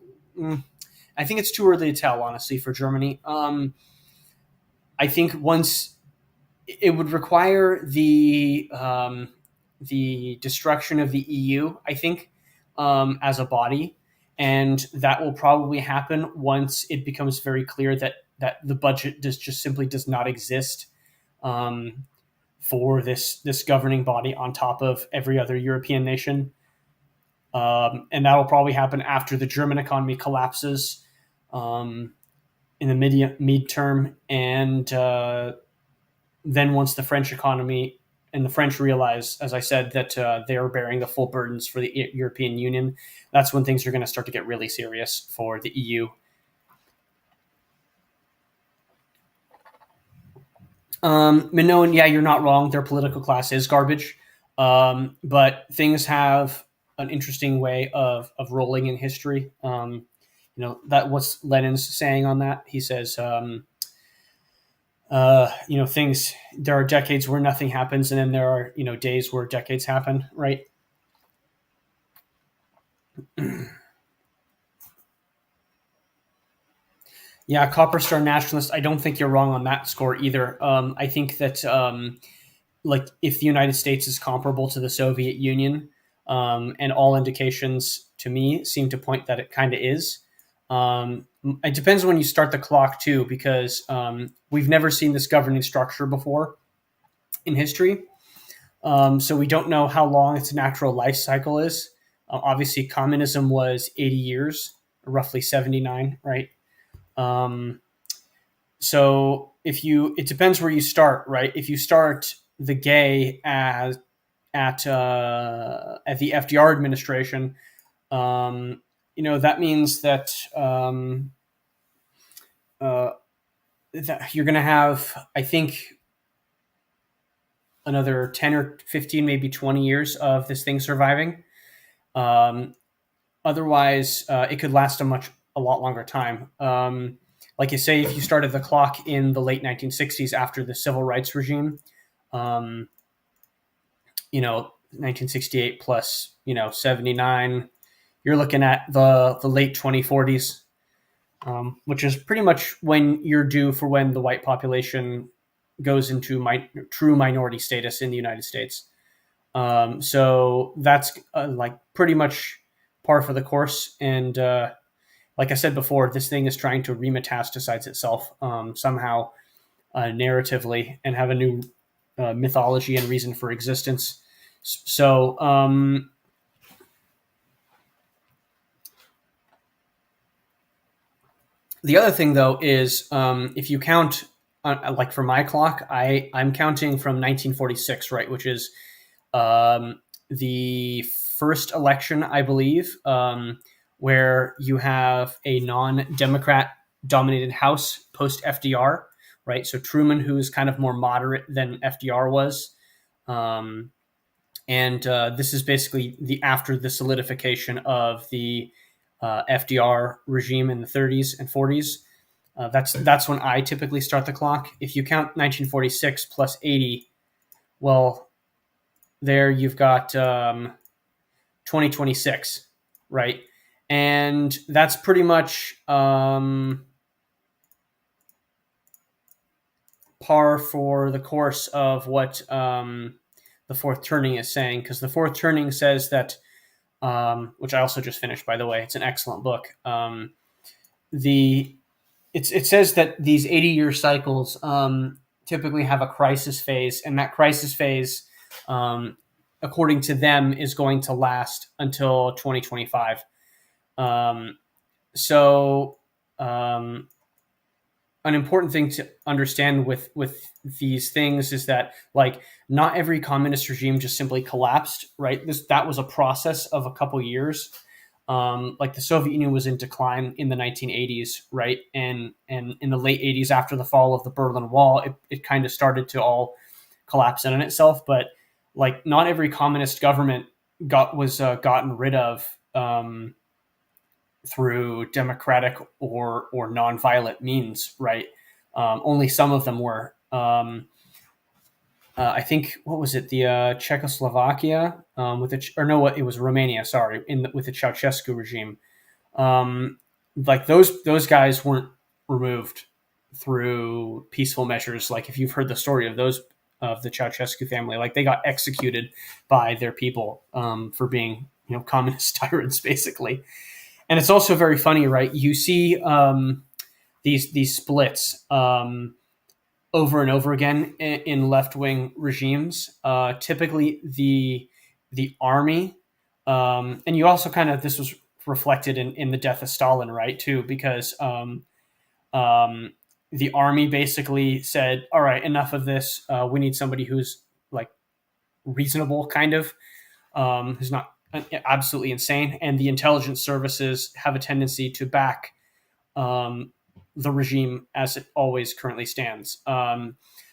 I think it's too early to tell, honestly, for Germany. I think once it would require the destruction of the EU, I think, as a body, and that will probably happen once it becomes very clear that the budget just simply does not exist. Um, for this governing body on top of every other European nation, and that will probably happen after the German economy collapses um, in the midterm, and then once the French economy and the French realize, as I said, that they are bearing the full burdens for the European Union, that's when things are going to start to get really serious for the EU. Minoan, yeah, you're not wrong. Their political class is garbage, but things have an interesting way of rolling in history. That what's Lenin's saying on that. He says, things. There are decades where nothing happens, and then there are days where decades happen. Right? Yeah, Copper Star nationalist. I don't think you're wrong on that score either. I think that like if the United States is comparable to the Soviet Union, and all indications to me seem to point that it kind of is. It depends when you start the clock too, because we've never seen this governing structure before in history, so we don't know how long its natural life cycle is. Obviously, communism was 80 years, roughly 79, right? Um, it depends where you start, right? If you start the gay at the FDR administration, that means uh, that you're going to have, I think, another 10 or 15, maybe 20 years of this thing surviving. Um, Otherwise, it could last a lot longer time. Like you say, if you started the clock in the late 1960s after the civil rights regime, um, 1968 plus 79, you're looking at the late 2040s, which is pretty much when you're due for when the white population goes into true minority status in the United States. So that's like pretty much par for the course. And like I said before, this thing is trying to remetastasize itself somehow, narratively, and have a new mythology and reason for existence. So the other thing, though, is if you count, like for my clock, I'm counting from 1946, right, which is the first election, I believe, where you have a non-Democrat dominated House post FDR, right? So Truman, who's kind of more moderate than FDR was. And this is basically after the solidification of the FDR regime in the 30s and 40s. That's when I typically start the clock. If you count 1946 plus 80, well, there you've got 2026, right? And that's pretty much par for the course of what the fourth turning is saying, because the fourth turning says that, which I also just finished, by the way. It's an excellent book. It says that these 80-year cycles typically have a crisis phase, and that crisis phase, according to them, is going to last until 2025. So an important thing to understand with these things is that, like, not every communist regime just simply collapsed, right? That was a process of a couple years. Like the Soviet Union was in decline in the 1980s, right? And in the late 80s, after the fall of the Berlin Wall, it kind of started to all collapse in on itself. But like, not every communist government was gotten rid of through democratic or nonviolent means, right? Only some of them were. I think, what was it? The Czechoslovakia with it was Romania. Sorry, with the Ceausescu regime. Like those guys weren't removed through peaceful measures. Like, if you've heard the story of those of the Ceausescu family, like they got executed by their people for being communist tyrants, basically. And it's also very funny, right? You see these splits over and over again in left wing regimes. Typically, the army, and you also kind of, this was reflected in the death of Stalin, right? Too, because the army basically said, "All right, enough of this. We need somebody who's like reasonable, kind of, who's not absolutely insane." And the intelligence services have a tendency to back the regime as it always currently stands.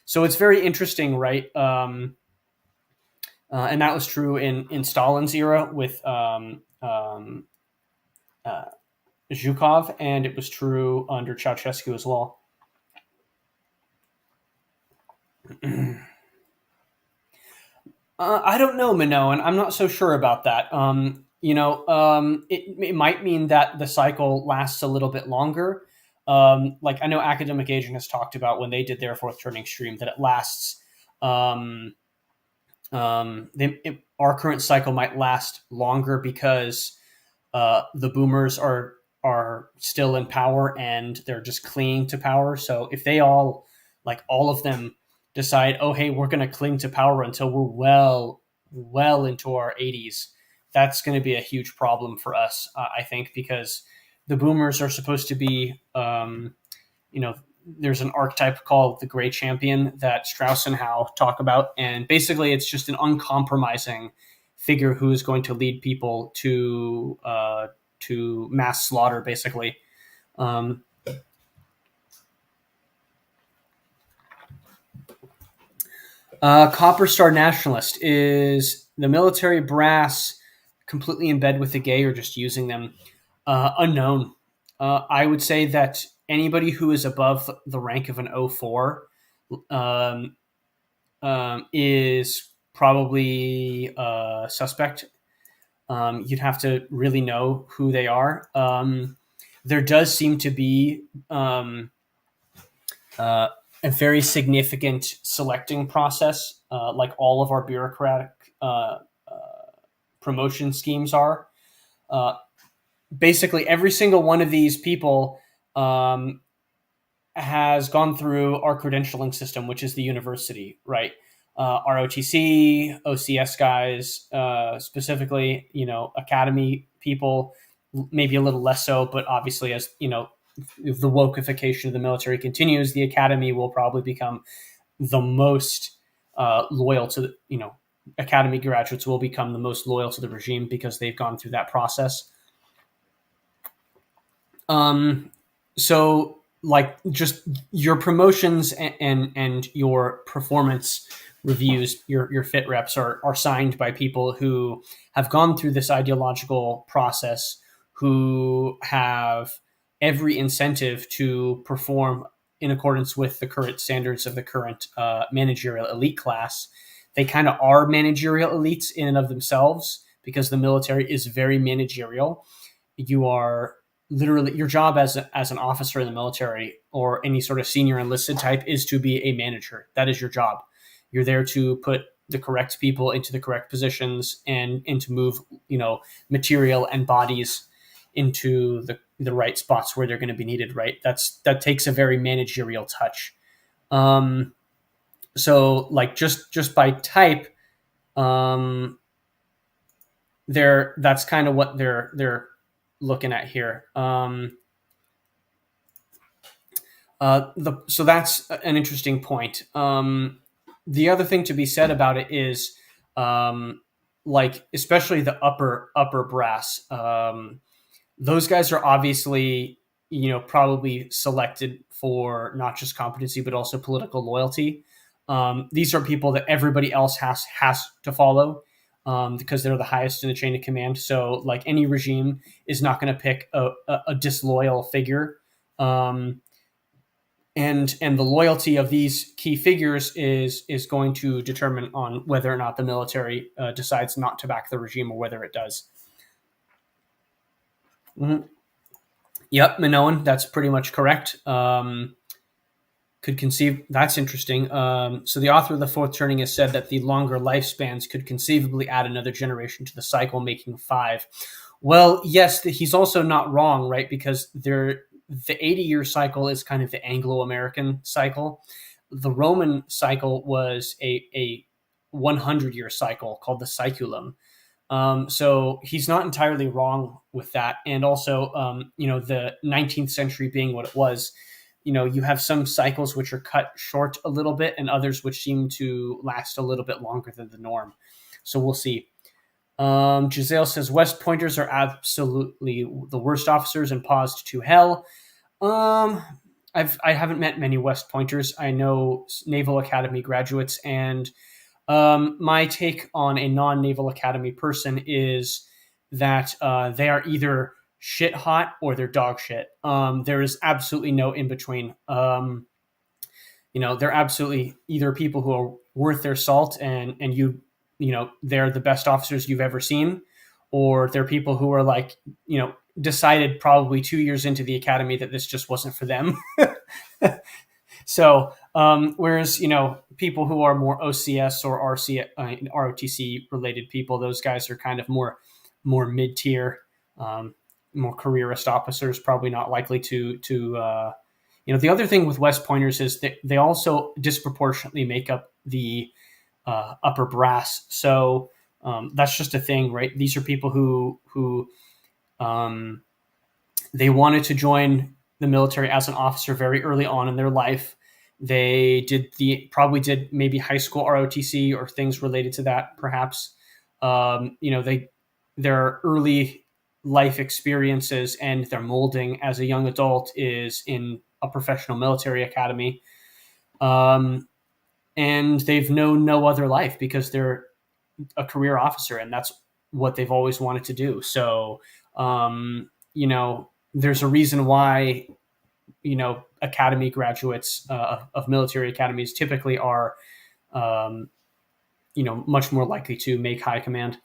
So it's very interesting, right? And that was true in Stalin's era with uh, Zhukov, and it was true under Ceausescu as well. I don't know, Minoan. I'm not so sure about that. It might mean that the cycle lasts a little bit longer. Like I know Academic Agent has talked about when they did their fourth turning stream that it lasts. Our current cycle might last longer because the boomers are still in power and they're just clinging to power. So if they all of them decide, oh hey, we're going to cling to power until we're well into our 80s, that's going to be a huge problem for us, I think, because the boomers are supposed to be, there's an archetype called the Gray Champion that Strauss and Howe talk about, and basically it's just an uncompromising figure who is going to lead people to mass slaughter, basically. Copper Star Nationalist, is the military brass completely in bed with the gay or just using them? Unknown. I would say that anybody who is above the rank of an 04 is probably suspect. You'd have to really know who they are. There does seem to be a very significant selecting process, like all of our bureaucratic promotion schemes are. Basically, every single one of these people has gone through our credentialing system, which is the university, right? ROTC, OCS guys, specifically, academy people, maybe a little less so, but obviously, as if the wokeification of the military continues, the academy will probably become the most loyal to academy graduates will become the most loyal to the regime because they've gone through that process. So like just your promotions and your performance reviews, your fit reps are signed by people who have gone through this ideological process, who have every incentive to perform in accordance with the current standards of the current managerial elite class. They kind of are managerial elites in and of themselves because the military is very managerial. You are literally, your job as an officer in the military or any sort of senior enlisted type is to be a manager. That is your job. You're there to put the correct people into the correct positions and to move material and bodies into the right spots where they're going to be needed, right? That takes a very managerial touch. So like just by type, that's kind of what they're looking at here. So that's an interesting point. The other thing to be said about it is, like especially the upper brass. Those guys are obviously probably selected for not just competency but also political loyalty. These are people that everybody else has to follow. Because they're the highest in the chain of command. So like any regime is not going to pick a disloyal figure. And the loyalty of these key figures is going to determine on whether or not the military decides not to back the regime or whether it does. Mm-hmm. Yep, Minoan, that's pretty much correct. Could conceive, that's interesting. So the author of the fourth turning has said that the longer lifespans could conceivably add another generation to the cycle, making 5. Well, yes, he's also not wrong, right? Because the 80-year cycle is kind of the Anglo-American cycle. The Roman cycle was a 100-year cycle called the Saeculum. So he's not entirely wrong with that. And also, the 19th century being what it was, you have some cycles which are cut short a little bit and others which seem to last a little bit longer than the norm. So we'll see. Giselle says West Pointers are absolutely the worst officers and paused to hell. I haven't met many West Pointers. I know Naval Academy graduates, and my take on a non-Naval Academy person is that they are either shit hot or they're dog shit. There is absolutely no in between. They're absolutely either people who are worth their salt and they're the best officers you've ever seen, or they're people who are like, decided probably 2 years into the academy that this just wasn't for them. So, whereas, people who are more OCS or ROTC related people, those guys are kind of more mid tier, more careerist officers, probably not likely to the other thing with West Pointers is that they also disproportionately make up the upper brass. So that's just a thing, right? These are people who they wanted to join the military as an officer very early on in their life. They probably did maybe high school ROTC or things related to that, perhaps. Their early life experiences and their molding as a young adult is in a professional military academy. And they've known no other life because they're a career officer, and that's what they've always wanted to do. So, there's a reason why, academy graduates of military academies typically are, much more likely to make high command.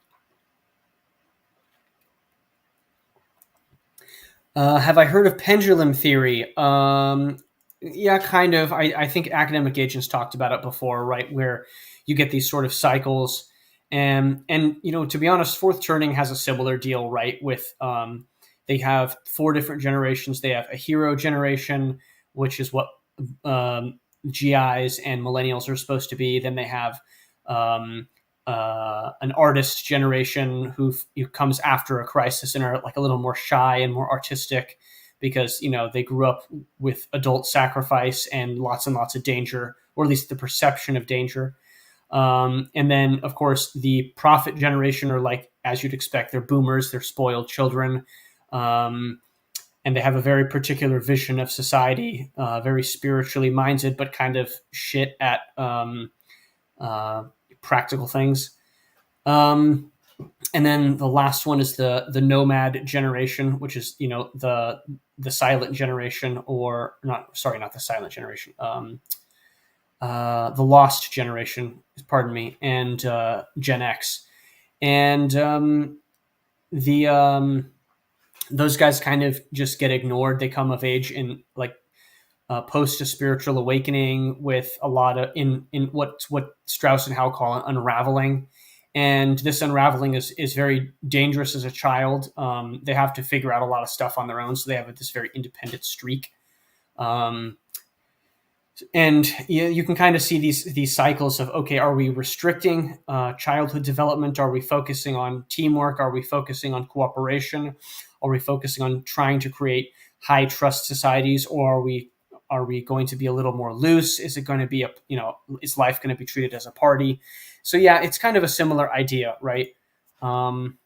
Have I heard of pendulum theory? Yeah, kind of. I think academic agents talked about it before, right? Where you get these sort of cycles, and to be honest, fourth turning has a similar deal, right? With they have 4 different generations. They have a hero generation, which is what GIs and millennials are supposed to be. Then they have an artist generation who comes after a crisis and are like a little more shy and more artistic because they grew up with adult sacrifice and lots of danger, or at least the perception of danger. And then, of course, the prophet generation are like, as you'd expect, they're boomers, they're spoiled children, and they have a very particular vision of society, very spiritually minded, but kind of shit at practical things. And then the last one is the nomad generation, which is the silent generation, or not the silent generation, the lost generation, pardon me, and Gen X, and those guys kind of just get ignored. They come of age in like post a spiritual awakening with a lot of in what Strauss and Howe call an unraveling. And this unraveling is very dangerous as a child. They have to figure out a lot of stuff on their own, so they have this very independent streak. And you can kind of see these cycles of, okay, are we restricting childhood development? Are we focusing on teamwork? Are we focusing on cooperation? Are we focusing on trying to create high trust societies, or are we going to be a little more loose? Is it going to be is life going to be treated as a party? So yeah, it's kind of a similar idea, right? Copper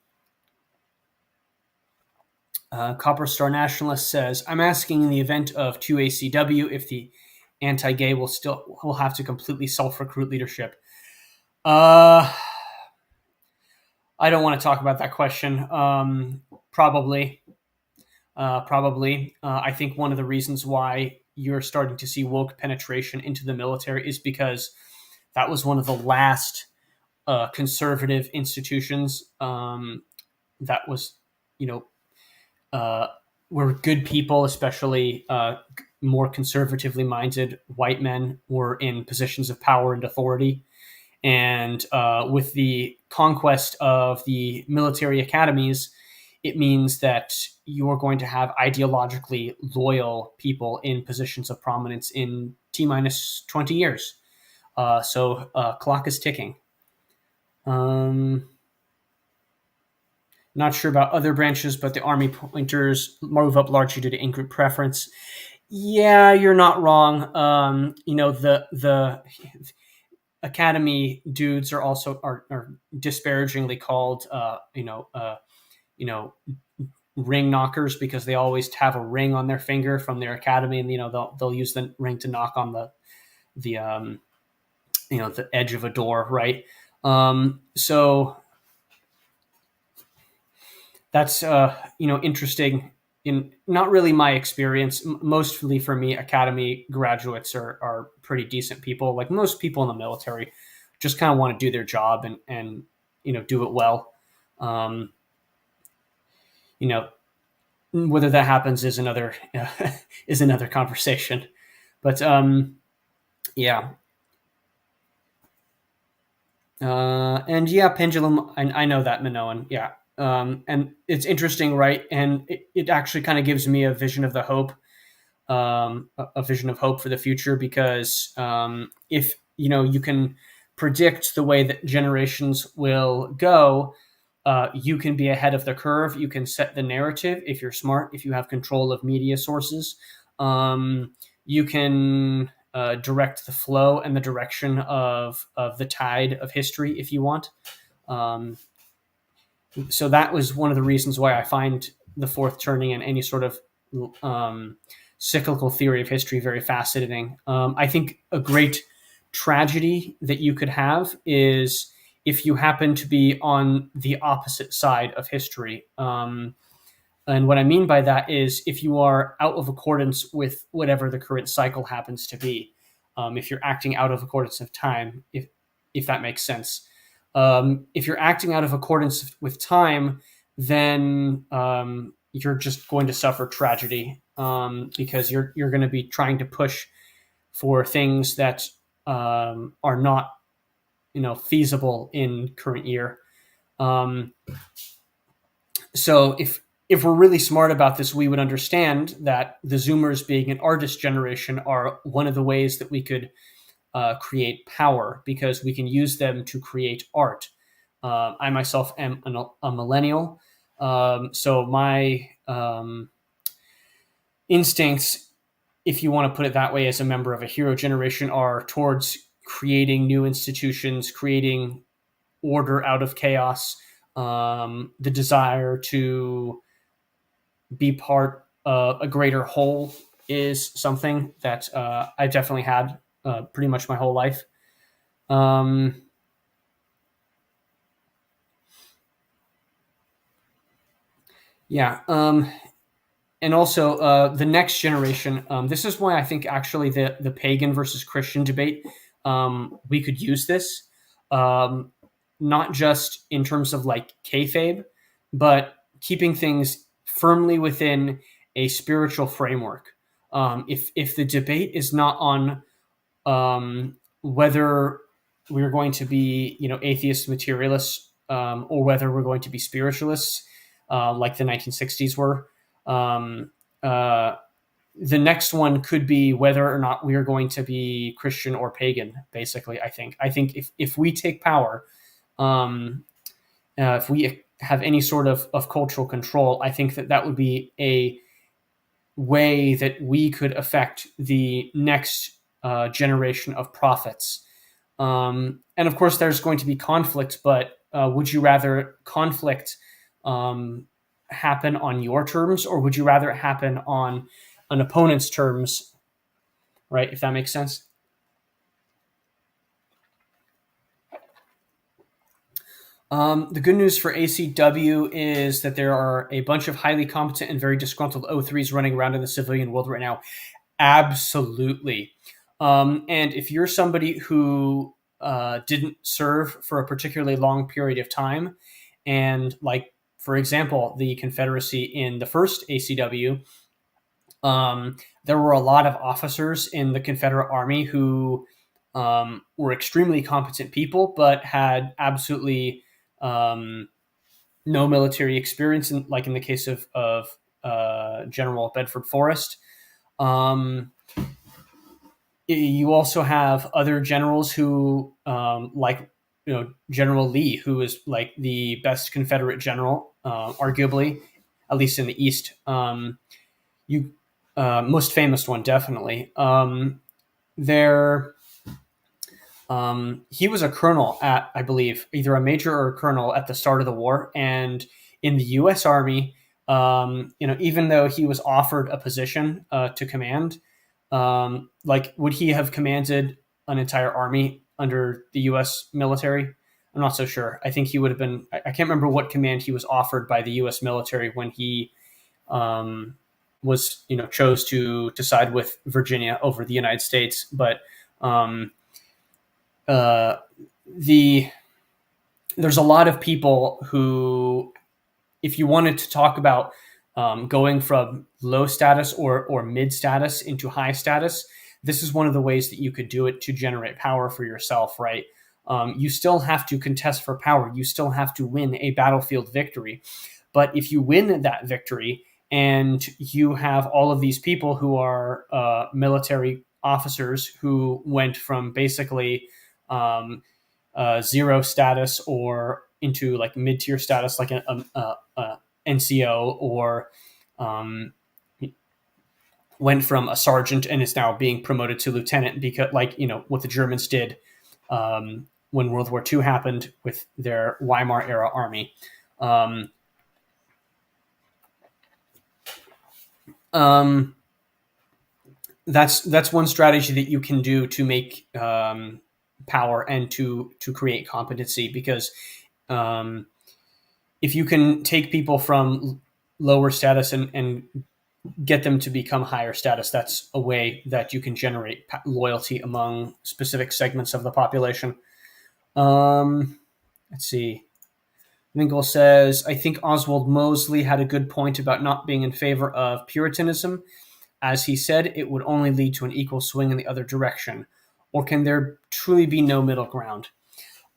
Star Nationalist says, I'm asking in the event of 2ACW if the anti-gay will have to completely self-recruit leadership. I don't want to talk about that question. Probably. I think one of the reasons why you're starting to see woke penetration into the military is because that was one of the last conservative institutions that was, where good people, especially more conservatively minded white men, were in positions of power and authority. And with the conquest of the military academies, it means that you're going to have ideologically loyal people in positions of prominence in T-minus 20 years. So clock is ticking. Not sure about other branches, but the Army pointers move up largely due to in-group preference. Yeah, you're not wrong. The academy dudes are also are disparagingly called, ring knockers because they always have a ring on their finger from their academy, and they'll use the ring to knock on the the edge of a door, right? So that's interesting. In not really my experience, mostly for me, academy graduates are pretty decent people. Like most people in the military, just kind of want to do their job and do it well. Um, you know, whether that happens is another is another conversation. But yeah, and yeah, pendulum. I know that, Minoan. Yeah, and it's interesting, right? And it actually kind of gives me a vision of the hope, a vision of hope for the future, because if you can predict the way that generations will go, you can be ahead of the curve. You can set the narrative if you're smart, if you have control of media sources. You can direct the flow and the direction of the tide of history if you want. Um, so that was one of the reasons why I find the fourth turning and any sort of cyclical theory of history very fascinating. I think a great tragedy that you could have is if you happen to be on the opposite side of history. And what I mean by that is if you are out of accordance with whatever the current cycle happens to be, if you're acting out of accordance of time, if that makes sense. If you're acting out of accordance with time, then you're just going to suffer tragedy, because you're going to be trying to push for things that are not feasible in current year. So if we're really smart about this, we would understand that the Zoomers, being an artist generation, are one of the ways that we could create power, because we can use them to create art. I myself am a millennial, so my instincts, if you want to put it that way, as a member of a hero generation, are towards creating new institutions, creating order out of chaos, the desire to be part of a greater whole is something that I've definitely had pretty much my whole life. Yeah. And also the next generation. This is why I think actually the pagan versus Christian debate, we could use this, um, not just in terms of like kayfabe, but keeping things firmly within a spiritual framework. If the debate is not on whether we're going to be atheist materialists, or whether we're going to be spiritualists, like the 1960s were. Um, uh, the next one could be whether or not we are going to be Christian or pagan. Basically, I think if we take power, um, if we have any sort of cultural control, I think that would be a way that we could affect the next generation of prophets. And of course, there's going to be conflict, but would you rather conflict happen on your terms, or would you rather it happen on an opponent's terms? Right, if that makes sense. The good news for ACW is that there are a bunch of highly competent and very disgruntled O3s running around in the civilian world right now. Absolutely. And if you're somebody who didn't serve for a particularly long period of time, and like, for example, the Confederacy in the first ACW, there were a lot of officers in the Confederate Army who were extremely competent people, but had absolutely no military experience, like in the case of General Bedford Forrest. You also have other generals who, like General Lee, who is like the best Confederate general, arguably, at least in the East. You Most famous one, definitely. There, he was a colonel I believe, either a major or a colonel at the start of the war, and in the U.S. Army, Even though he was offered a position to command, would he have commanded an entire army under the U.S. military? I'm not so sure. I think he would have been. I can't remember what command he was offered by the U.S. military when he was, chose to side with Virginia over the United States. But uh, the there's a lot of people who, if you wanted to talk about going from low status or mid status into high status, this is one of the ways that you could do it to generate power for yourself, right? You still have to contest for power. You still have to win a battlefield victory. But if you win that victory and you have all of these people who are military officers who went from basically zero status or into like mid-tier status, like a NCO, or went from a sergeant and is now being promoted to lieutenant, because what the Germans did when World War II happened with their Weimar era army. That's one strategy that you can do to make power and to create competency, because if you can take people from lower status and get them to become higher status, that's a way that you can generate loyalty among specific segments of the population. Let's see. Winkle says, I think Oswald Mosley had a good point about not being in favor of Puritanism. As he said, it would only lead to an equal swing in the other direction. Or can there truly be no middle ground?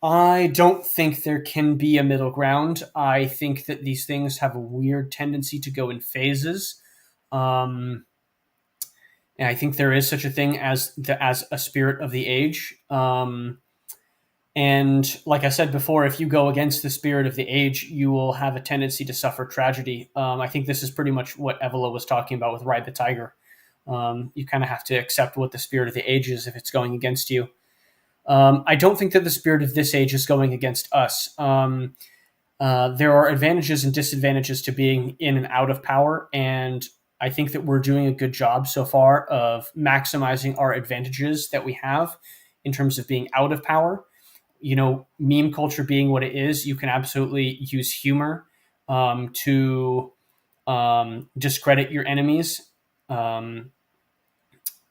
I don't think there can be a middle ground. I think that these things have a weird tendency to go in phases. And I think there is such a thing as a spirit of the age. And like I said before, if you go against the spirit of the age, you will have a tendency to suffer tragedy. I think this is pretty much what Evola was talking about with Ride the Tiger. You kind of have to accept what the spirit of the age is if it's going against you. I don't think that the spirit of this age is going against us. There are advantages and disadvantages to being in and out of power, and I think that we're doing a good job so far of maximizing our advantages that we have in terms of being out of power. Meme culture being what it is, you can absolutely use humor to discredit your enemies.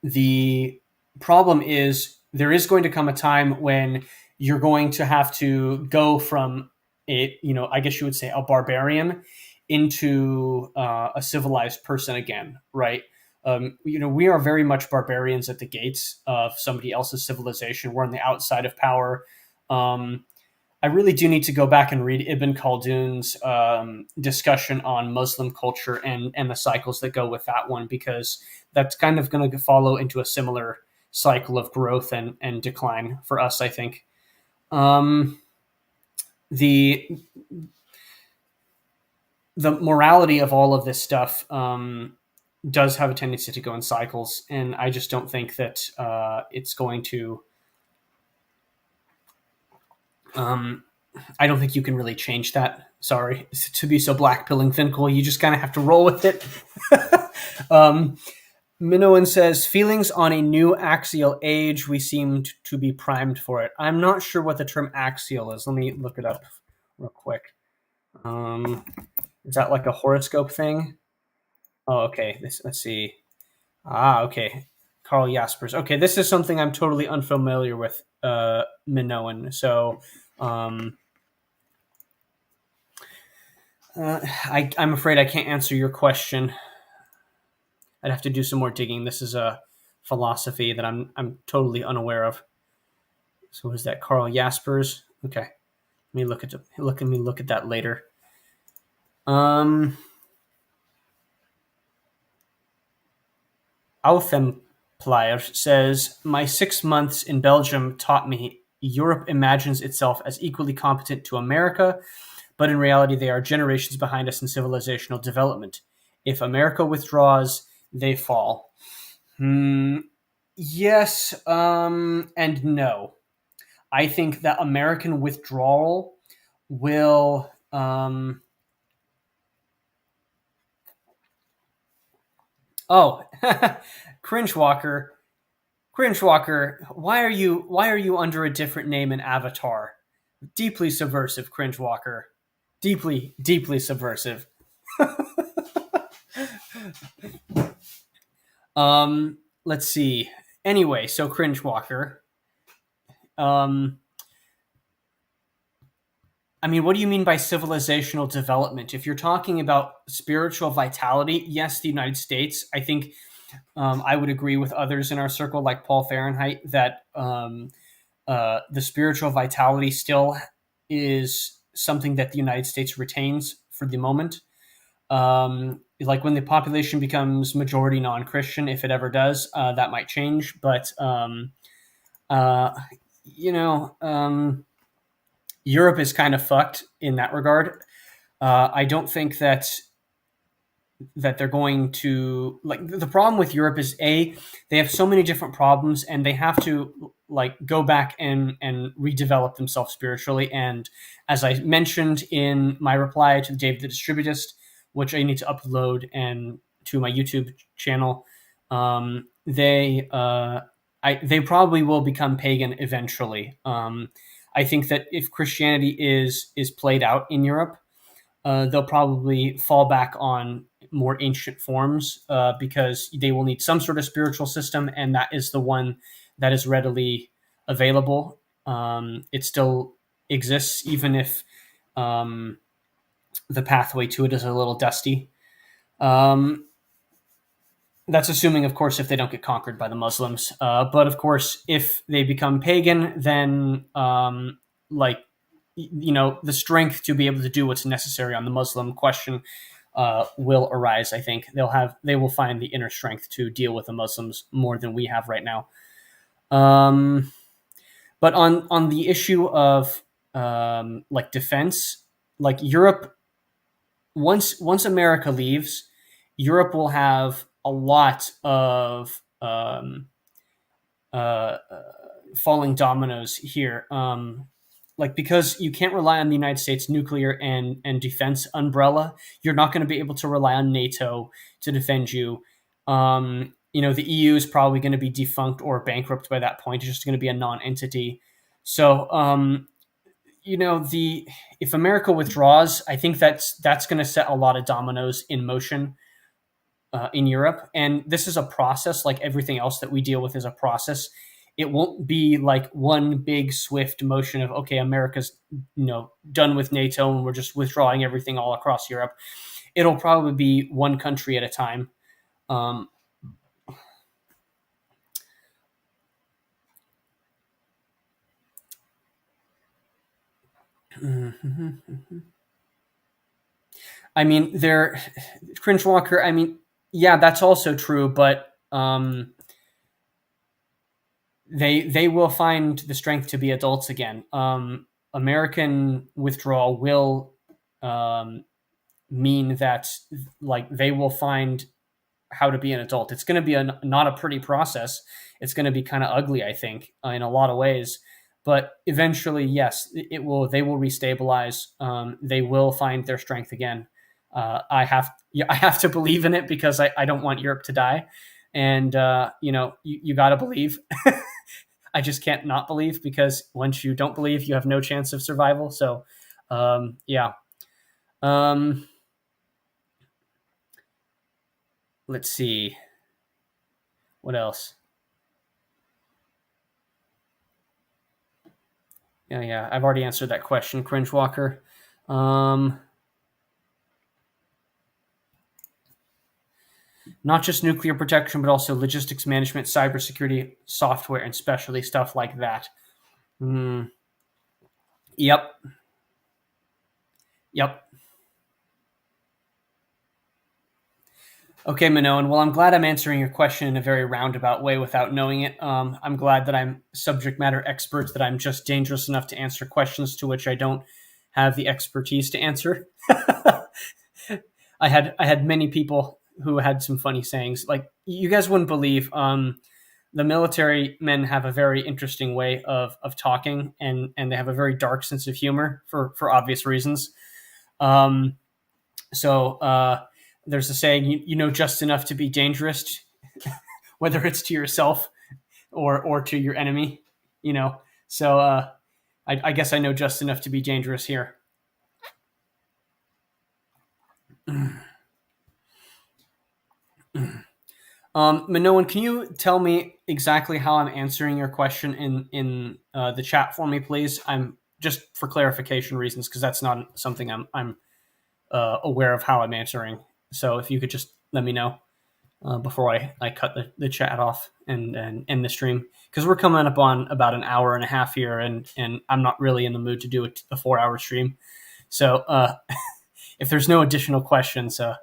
The problem is there is going to come a time when you're going to have to go from I guess you would say a barbarian into a civilized person again, right? We are very much barbarians at the gates of somebody else's civilization. We're on the outside of power. I really do need to go back and read Ibn Khaldun's discussion on Muslim culture and the cycles that go with that one, because that's kind of going to follow into a similar cycle of growth and decline for us, I think. The morality of all of this stuff does have a tendency to go in cycles, and I just don't think that it's going to. I don't think you can really change that. Sorry to be so black-pilling, Finkel. You just kind of have to roll with it. Minoan says, feelings on a new axial age. We seemed to be primed for it. I'm not sure what the term axial is. Let me look it up real quick. Is that like a horoscope thing? Oh, okay. Let's see. Okay. Carl Jaspers. Okay, this is something I'm totally unfamiliar with, Minoan. So I'm afraid I can't answer your question. I'd have to do some more digging. This is a philosophy that I'm totally unaware of. So is that Carl Jaspers? Okay, let me look at that later. Authemplier says, my 6 months in Belgium taught me Europe imagines itself as equally competent to America, but in reality they are generations behind us in civilizational development. If America withdraws, they fall. Yes, and no. I think that American withdrawal will Oh, Cringe Walker. Cringe Walker, why are you under a different name in Avatar? Deeply subversive, Cringe Walker. Deeply subversive. Let's see. Anyway, so Cringe Walker. Um, I mean, what do you mean by civilizational development? If you're talking about spiritual vitality, yes, the United States. I think I would agree with others in our circle, like Paul Fahrenheit, that the spiritual vitality still is something that the United States retains for the moment. Like when the population becomes majority non-Christian, if it ever does, that might change. But uh, you know, Europe is kind of fucked in that regard. I don't think that they're going to like the problem with Europe is they have so many different problems and they have to like go back and redevelop themselves spiritually. And as I mentioned in my reply to Dave the Distributist, which I need to upload and to my YouTube channel, they probably will become pagan eventually. I think that if Christianity is played out in Europe, they'll probably fall back on more ancient forms because they will need some sort of spiritual system, and that is the one that is readily available. It still exists, even if the pathway to it is a little dusty. Um, that's assuming, of course, if they don't get conquered by the Muslims. But of course, if they become pagan, then like the strength to be able to do what's necessary on the Muslim question will arise. I think they will find the inner strength to deal with the Muslims more than we have right now. But on the issue of like defense, like Europe, once America leaves, Europe will have a lot of uh, falling dominoes here. Like because you can't rely on the United States nuclear and defense umbrella, you're not going to be able to rely on NATO to defend you. The EU is probably going to be defunct or bankrupt by that point. It's just going to be a non-entity. So, the if America withdraws, I think that's going to set a lot of dominoes in motion in Europe. And this is a process, like everything else that we deal with is a process. It won't be like one big swift motion of okay, America's done with NATO and we're just withdrawing everything all across Europe. It'll probably be one country at a time. Um, I mean, they're Cringe Walker. I mean, yeah, that's also true, but they will find the strength to be adults again. American withdrawal will mean that like they will find how to be an adult. It's going to be not a pretty process. It's going to be kind of ugly, I think, in a lot of ways. But eventually, yes, it will. They will restabilize. They will find their strength again. I have to believe in it because I don't want Europe to die, and you got to believe. I just can't not believe because once you don't believe, you have no chance of survival. So, yeah. Um, let's see. What else? Yeah. I've already answered that question, Cringe Walker. Not just nuclear protection, but also logistics management, cybersecurity, software, and specialty stuff like that. Yep. Yep. Okay, Minoan. Well, I'm glad I'm answering your question in a very roundabout way without knowing it. I'm glad that I'm subject matter expert, that I'm just dangerous enough to answer questions to which I don't have the expertise to answer. I had many people who had some funny sayings. Like you guys wouldn't believe. The military men have a very interesting way of talking, and they have a very dark sense of humor for obvious reasons. So there's a saying, you know just enough to be dangerous, whether it's to yourself or to your enemy. You know, so I guess I know just enough to be dangerous here. Minoan, can you tell me exactly how I'm answering your question in the chat for me, please? I'm just for clarification reasons, because that's not something I'm aware of how I'm answering. So if you could just let me know before I cut the chat off and end the stream, because we're coming up on about an hour and a half here, and I'm not really in the mood to do a 4-hour stream. So if there's no additional questions, I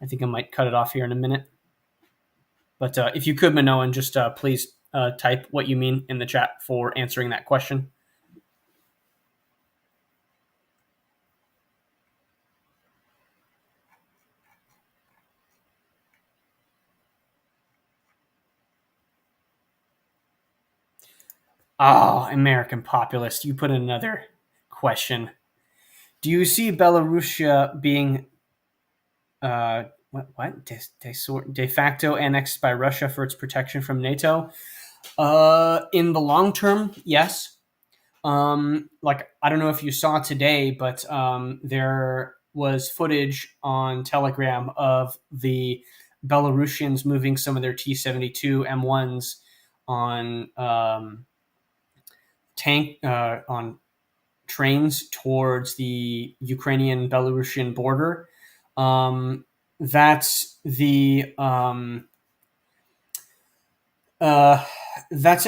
think I might cut it off here in a minute. But if you could, Minoan, just please type what you mean in the chat for answering that question. Oh, American populist, you put in another question. Do you see Belarusia being de facto annexed by Russia for its protection from NATO? In the long term, yes. Like, I don't know if you saw today, but there was footage on Telegram of the Belarusians moving some of their T-72 M1s on on trains towards the Ukrainian Belarusian border. That's an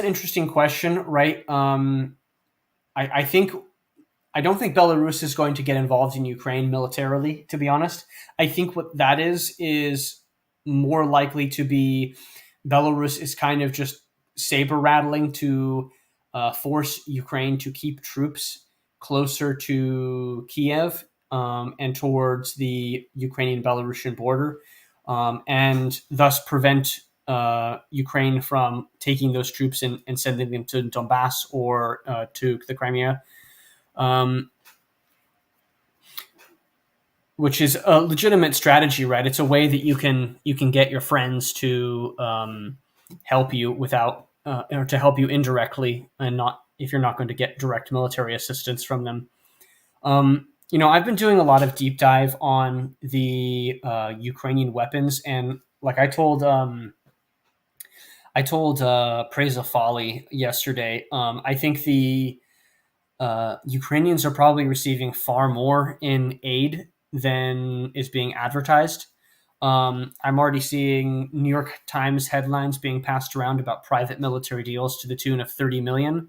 interesting question, right? I think I don't think Belarus is going to get involved in Ukraine militarily, to be honest. I think what that is more likely to be Belarus is kind of just saber rattling to force Ukraine to keep troops closer to Kiev and towards the Ukrainian Belarusian border, and thus prevent Ukraine from taking those troops and sending them to Donbass or to the Crimea. Which is a legitimate strategy, right? It's a way that you can get your friends to help you without or to help you indirectly, and not if you're not going to get direct military assistance from them. I've been doing a lot of deep dive on the Ukrainian weapons, and like I told Praise of Folly yesterday, I think the Ukrainians are probably receiving far more in aid than is being advertised. I'm already seeing New York Times headlines being passed around about private military deals to the tune of $30 million.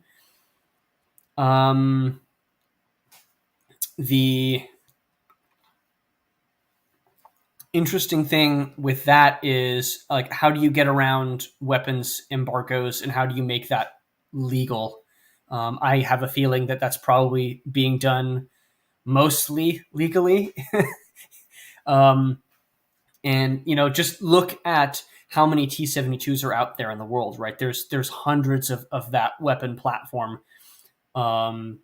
The interesting thing with that is, like, how do you get around weapons embargoes and how do you make that legal? I have a feeling that that's probably being done mostly legally. And just look at how many T-72s are out there in the world, right? There's hundreds of that weapon platform. Even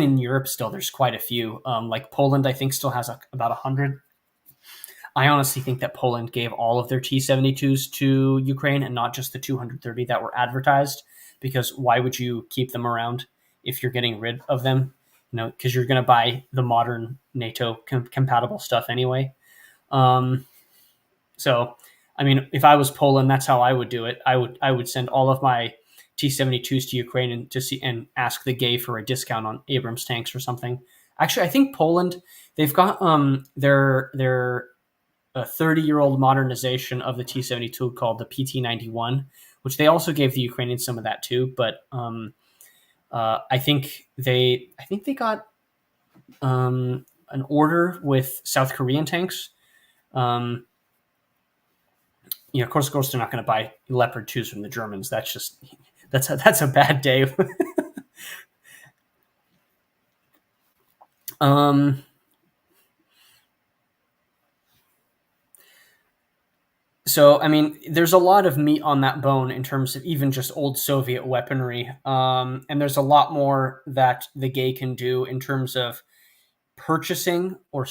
in Europe still there's quite a few. Like Poland, I think, still has about 100. I honestly think that Poland gave all of their T-72s to Ukraine and not just the 230 that were advertised, because why would you keep them around if you're getting rid of them? Because you're going to buy the modern NATO compatible stuff anyway. So, I mean, if I was Poland, that's how I would do it. I would send all of my T-72s to Ukraine and ask the gay for a discount on Abrams tanks or something. Actually, I think Poland, they've got their a 30-year-old modernization of the T-72 called the PT-91, which they also gave the Ukrainians some of that too. But I think they got an order with South Korean tanks. Of course, they're not going to buy Leopard 2s from the Germans. That's a bad day. So, I mean, there's a lot of meat on that bone in terms of even just old Soviet weaponry. And there's a lot more that the gay can do in terms of purchasing or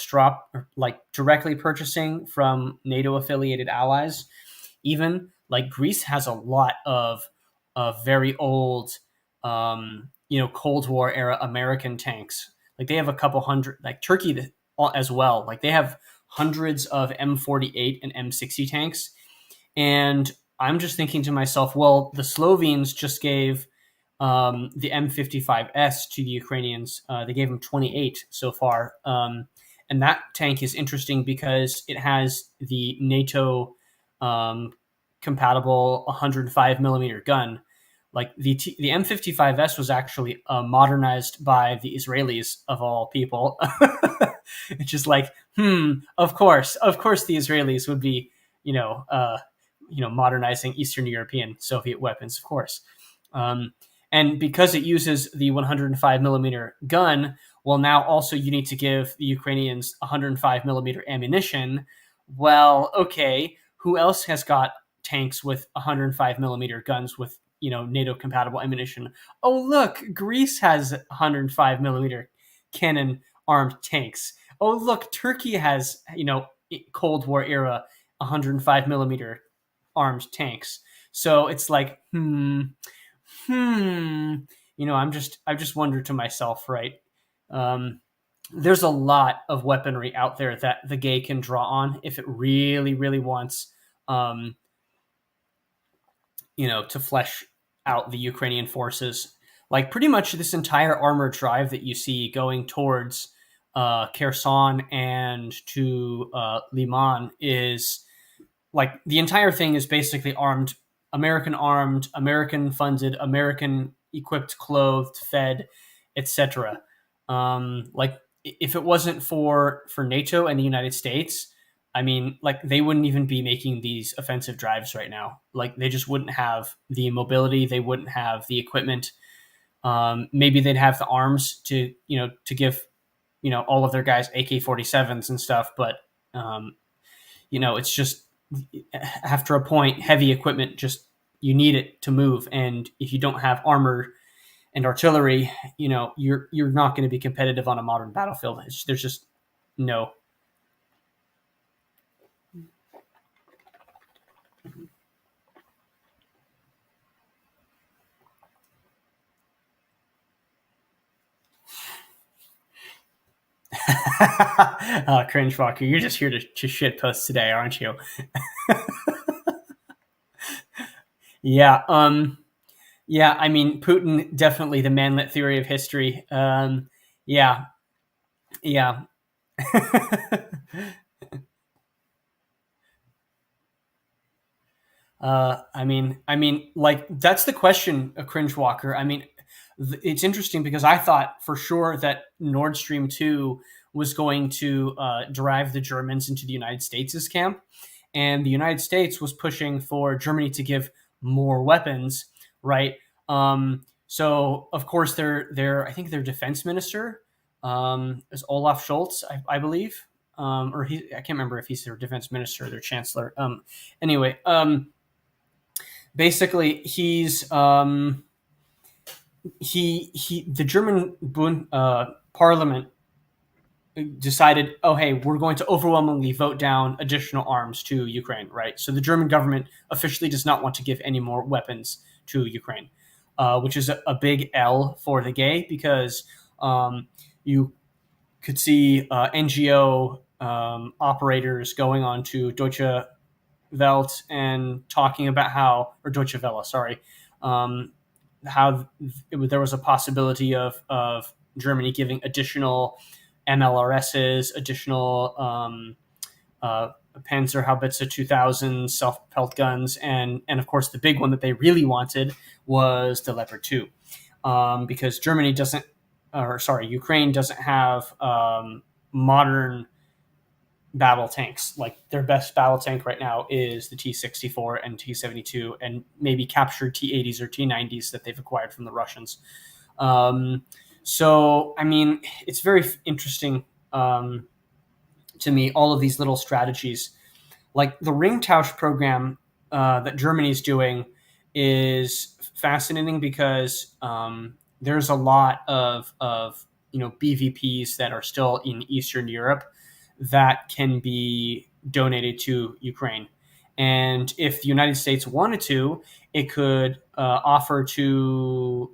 like directly purchasing from NATO affiliated allies. Even like Greece has a lot of very old, Cold War era American tanks. Like they have a couple hundred. Like Turkey as well. Like they have hundreds of M48 and M60 tanks. And I'm just thinking to myself, well, the Slovenes just gave the M55S to the Ukrainians. They gave them 28 so far. And that tank is interesting because it has the NATO compatible 105 millimeter gun. Like the M55S was actually modernized by the Israelis of all people. It's just like, of course the Israelis would be, modernizing Eastern European Soviet weapons, of course. And because it uses the 105 millimeter gun, well, now also you need to give the Ukrainians 105 millimeter ammunition. Well, okay, who else has got tanks with 105 millimeter guns with NATO compatible ammunition? Oh, look, Greece has 105 millimeter cannon armed tanks. Oh, look, Turkey has Cold War era 105 millimeter armed tanks. So it's like, I just wonder to myself, right? There's a lot of weaponry out there that the gay can draw on if it really, really wants, to flesh out the Ukrainian forces. Like pretty much this entire armored drive that you see going towards Kherson and to Liman is like the entire thing is basically armed, American funded, American equipped, clothed, fed, etc. Like if it wasn't for NATO and the United States, I mean, like they wouldn't even be making these offensive drives right now. Like they just wouldn't have the mobility, they wouldn't have the equipment. Maybe they'd have the arms to give all of their guys AK-47s and stuff, but it's just after a point, heavy equipment just you need it to move, and if you don't have armor and artillery, you're not going to be competitive on a modern battlefield. There's just no. Cringe Walker, you're just here to shit post today, aren't you? Yeah. Yeah. I mean, Putin definitely the manlet theory of history. Yeah. Yeah. Like that's the question, a cringe walker. I mean, it's interesting because I thought for sure that Nord Stream 2 was going to drive the Germans into the United States' camp, and the United States was pushing for Germany to give more weapons, right? So of course I think their defense minister is Olaf Scholz, I believe, or I can't remember if he's their defense minister or their chancellor. Anyway, basically he's the German parliament decided, oh hey, we're going to overwhelmingly vote down additional arms to Ukraine, right? So the German government officially does not want to give any more weapons to Ukraine, which is a big L for the gay because you could see NGO operators going on to Deutsche Welt and talking about how, or Deutsche Welle, sorry, how there was a possibility of Germany giving additional MLRSs, additional Panzer Haubitze 2000 self-propelled guns, and of course the big one that they really wanted was the Leopard 2, because Ukraine doesn't have modern battle tanks. Like their best battle tank right now is the T-64 and T-72 and maybe captured T-80s or T-90s that they've acquired from the Russians. So, I mean, it's very interesting to me, all of these little strategies. Like the Ringtausch program that Germany's doing is fascinating because there's a lot of BVPs that are still in Eastern Europe that can be donated to Ukraine. And if the United States wanted to, it could offer to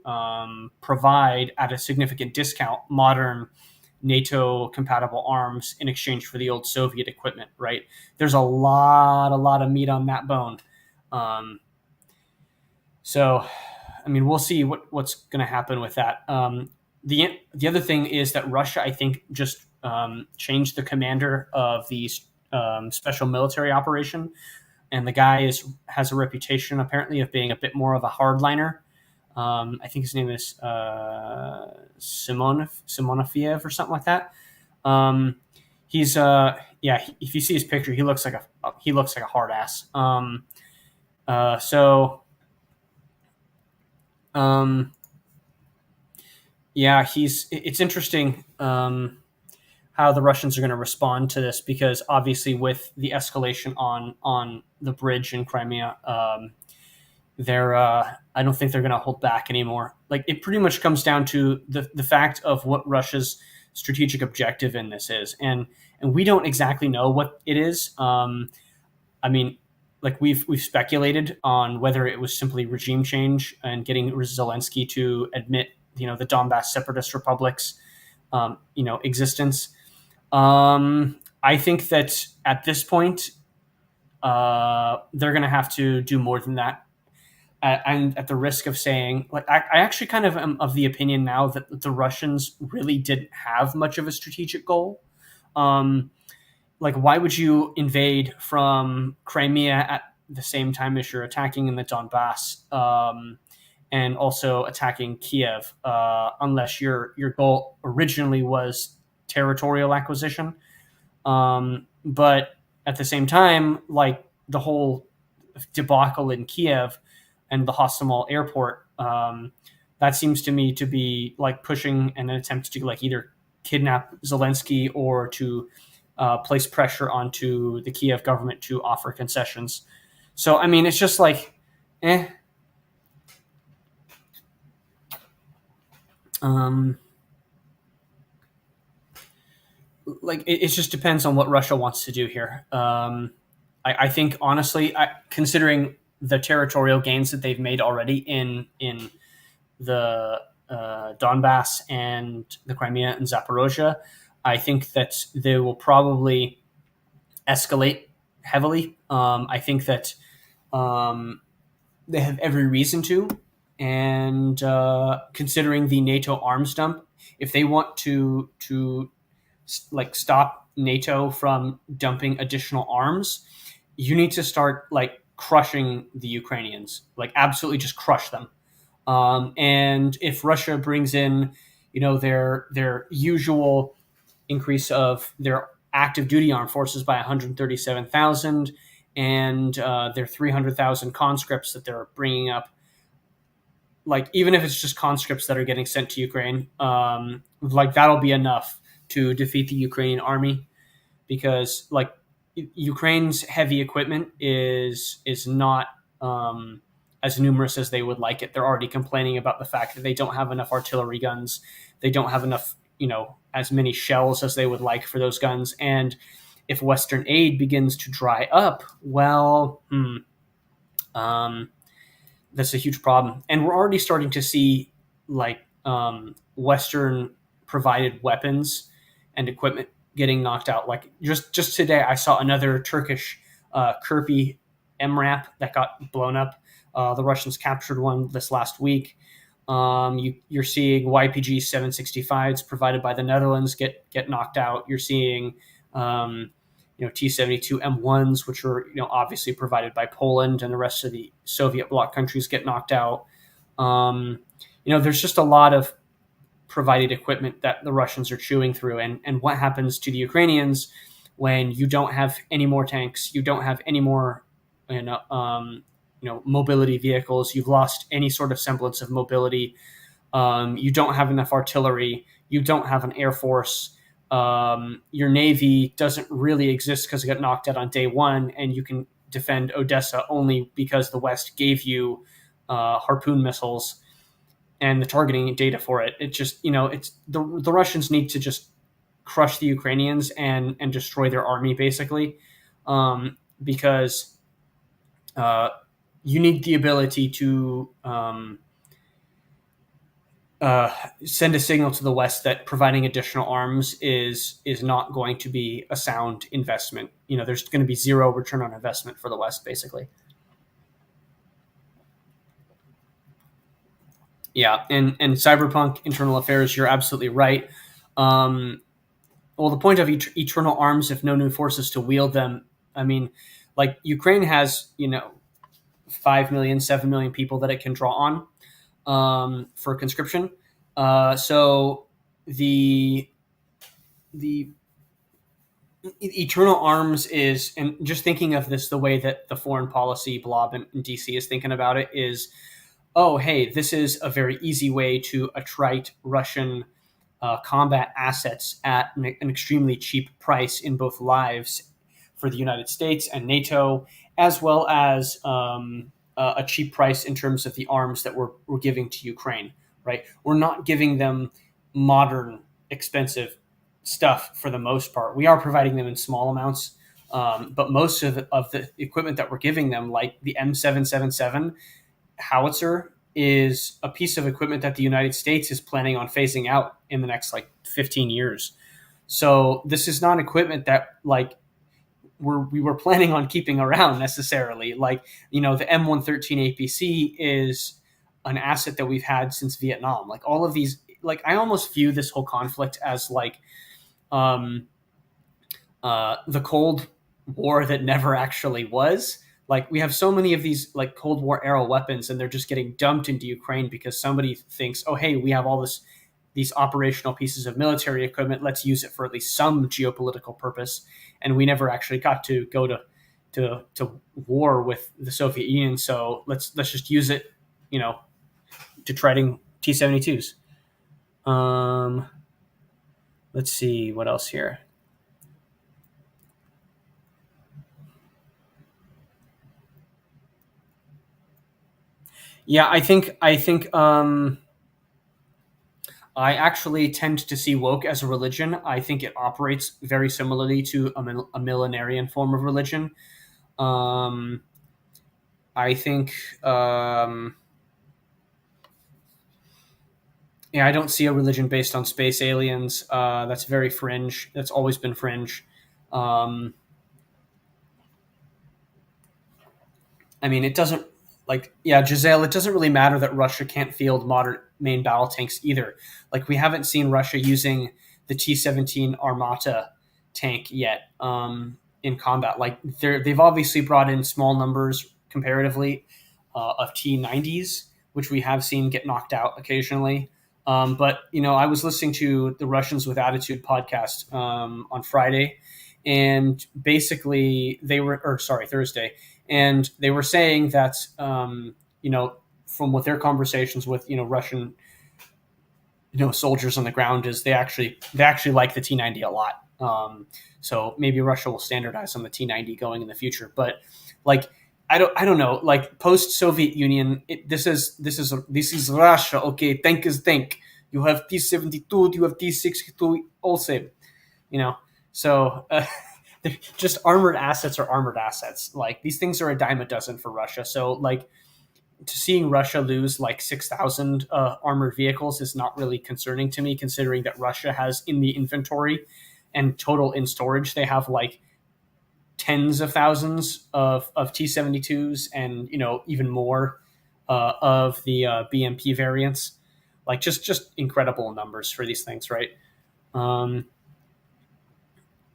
provide at a significant discount modern NATO compatible arms in exchange for the old Soviet equipment, right? There's a lot of meat on that bone. So, I mean, we'll see what's going to happen with that. The other thing is that Russia, I think, just changed the commander of the special military operation, and the guy has a reputation apparently of being a bit more of a hardliner. I think his name is Simonofiev or something like that. He's if you see his picture, he looks like a hard ass. It's interesting how the Russians are going to respond to this, because obviously with the escalation on the bridge in Crimea, I don't think they're going to hold back anymore. Like, it pretty much comes down to the fact of what Russia's strategic objective in this is, and we don't exactly know what it is. I mean, like, we've speculated on whether it was simply regime change and getting Zelensky to admit the Donbass separatist republics existence. I think that at this point they're going to have to do more than that. And at the risk of saying, like, I actually kind of am of the opinion now that the Russians really didn't have much of a strategic goal. Like, why would you invade from Crimea at the same time as you're attacking in the Donbass, and also attacking Kiev, unless your goal originally was territorial acquisition? But at the same time, like, the whole debacle in Kiev and the Hostomel airport, that seems to me to be like pushing an attempt to, like, either kidnap Zelensky or to place pressure onto the Kiev government to offer concessions. So, I mean, it's just like, like, it just depends on what Russia wants to do here. I think, honestly, considering the territorial gains that they've made already in the Donbass and the Crimea and Zaporozhye, I think that they will probably escalate heavily. I think that they have every reason to, and considering the NATO arms dump, if they want to like stop NATO from dumping additional arms, you need to start, like, crushing the Ukrainians, like, absolutely just crush them. And if Russia brings in, their usual increase of their active duty armed forces by 137,000 and their 300,000 conscripts that they're bringing up, like, even if it's just conscripts that are getting sent to Ukraine, like, that'll be enough to defeat the Ukrainian army, because, like, Ukraine's heavy equipment is not as numerous as they would like it. They're already complaining about the fact that they don't have enough artillery guns. They don't have enough, as many shells as they would like for those guns. And if Western aid begins to dry up, well, that's a huge problem. And we're already starting to see, like, Western provided weapons and equipment getting knocked out. Like, just today, I saw another Turkish Kirpi MRAP that got blown up. The Russians captured one this last week. You're seeing YPG 765s provided by the Netherlands get knocked out. You're seeing T-72 M1s, which were obviously provided by Poland, and the rest of the Soviet bloc countries get knocked out. There's just a lot of provided equipment that the Russians are chewing through. And what happens to the Ukrainians when you don't have any more tanks, you don't have any more mobility vehicles, you've lost any sort of semblance of mobility, you don't have enough artillery, you don't have an air force, your navy doesn't really exist because it got knocked out on day one, and you can defend Odessa only because the West gave you Harpoon missiles. and the targeting data for it. It just, it's the Russians need to just crush the Ukrainians and destroy their army basically, because you need the ability to send a signal to the West that providing additional arms is not going to be a sound investment. There's going to be zero return on investment for the West, basically. Yeah, and Cyberpunk Internal Affairs, you're absolutely right. Well, the point of eternal arms, if no new forces to wield them, I mean, like Ukraine has, 5 million, 7 million people that it can draw on for conscription. So the eternal arms is, and just thinking of this the way that the foreign policy blob in DC is thinking about it is, oh, hey, this is a very easy way to attrite Russian combat assets at an extremely cheap price in both lives for the United States and NATO, as well as a cheap price in terms of the arms that we're giving to Ukraine, right? We're not giving them modern, expensive stuff for the most part. We are providing them in small amounts, but most of the equipment that we're giving them, like the M777 howitzer, is a piece of equipment that the United States is planning on phasing out in the next 15 years. So this is not equipment that we were planning on keeping around necessarily. The M113 APC is an asset that we've had since Vietnam. All of these, I almost view this whole conflict as the Cold War that never actually was. We have so many of these Cold War era weapons, and they're just getting dumped into Ukraine because somebody thinks, oh, hey, we have all these operational pieces of military equipment. Let's use it for at least some geopolitical purpose. And we never actually got to go to war with the Soviet Union. So let's just use it, to trading T-72s. Let's see what else here. Yeah, I think I actually tend to see woke as a religion. I think it operates very similarly to a millenarian form of religion. I think, I don't see a religion based on space aliens. That's very fringe. That's always been fringe. It doesn't Giselle, it doesn't really matter that Russia can't field modern main battle tanks either. We haven't seen Russia using the T-17 Armata tank yet in combat. They've obviously brought in small numbers comparatively of T-90s, which we have seen get knocked out occasionally. But I was listening to the Russians with Attitude podcast on Friday, and basically Thursday, and they were saying that from what their conversations with Russian soldiers on the ground is, they actually like the T-90 a lot. So maybe Russia will standardize on the T-90 going in the future. But I don't know. Post Soviet Union, this is Russia. Okay, tank is tank. You have T-72, you have T-62, all same. So just armored assets are armored assets. These things are a dime a dozen for Russia. So seeing Russia lose 6,000 armored vehicles is not really concerning to me, considering that Russia has in the inventory and total in storage, they have tens of thousands of T-72s and even more of the BMP variants. Just incredible numbers for these things, right?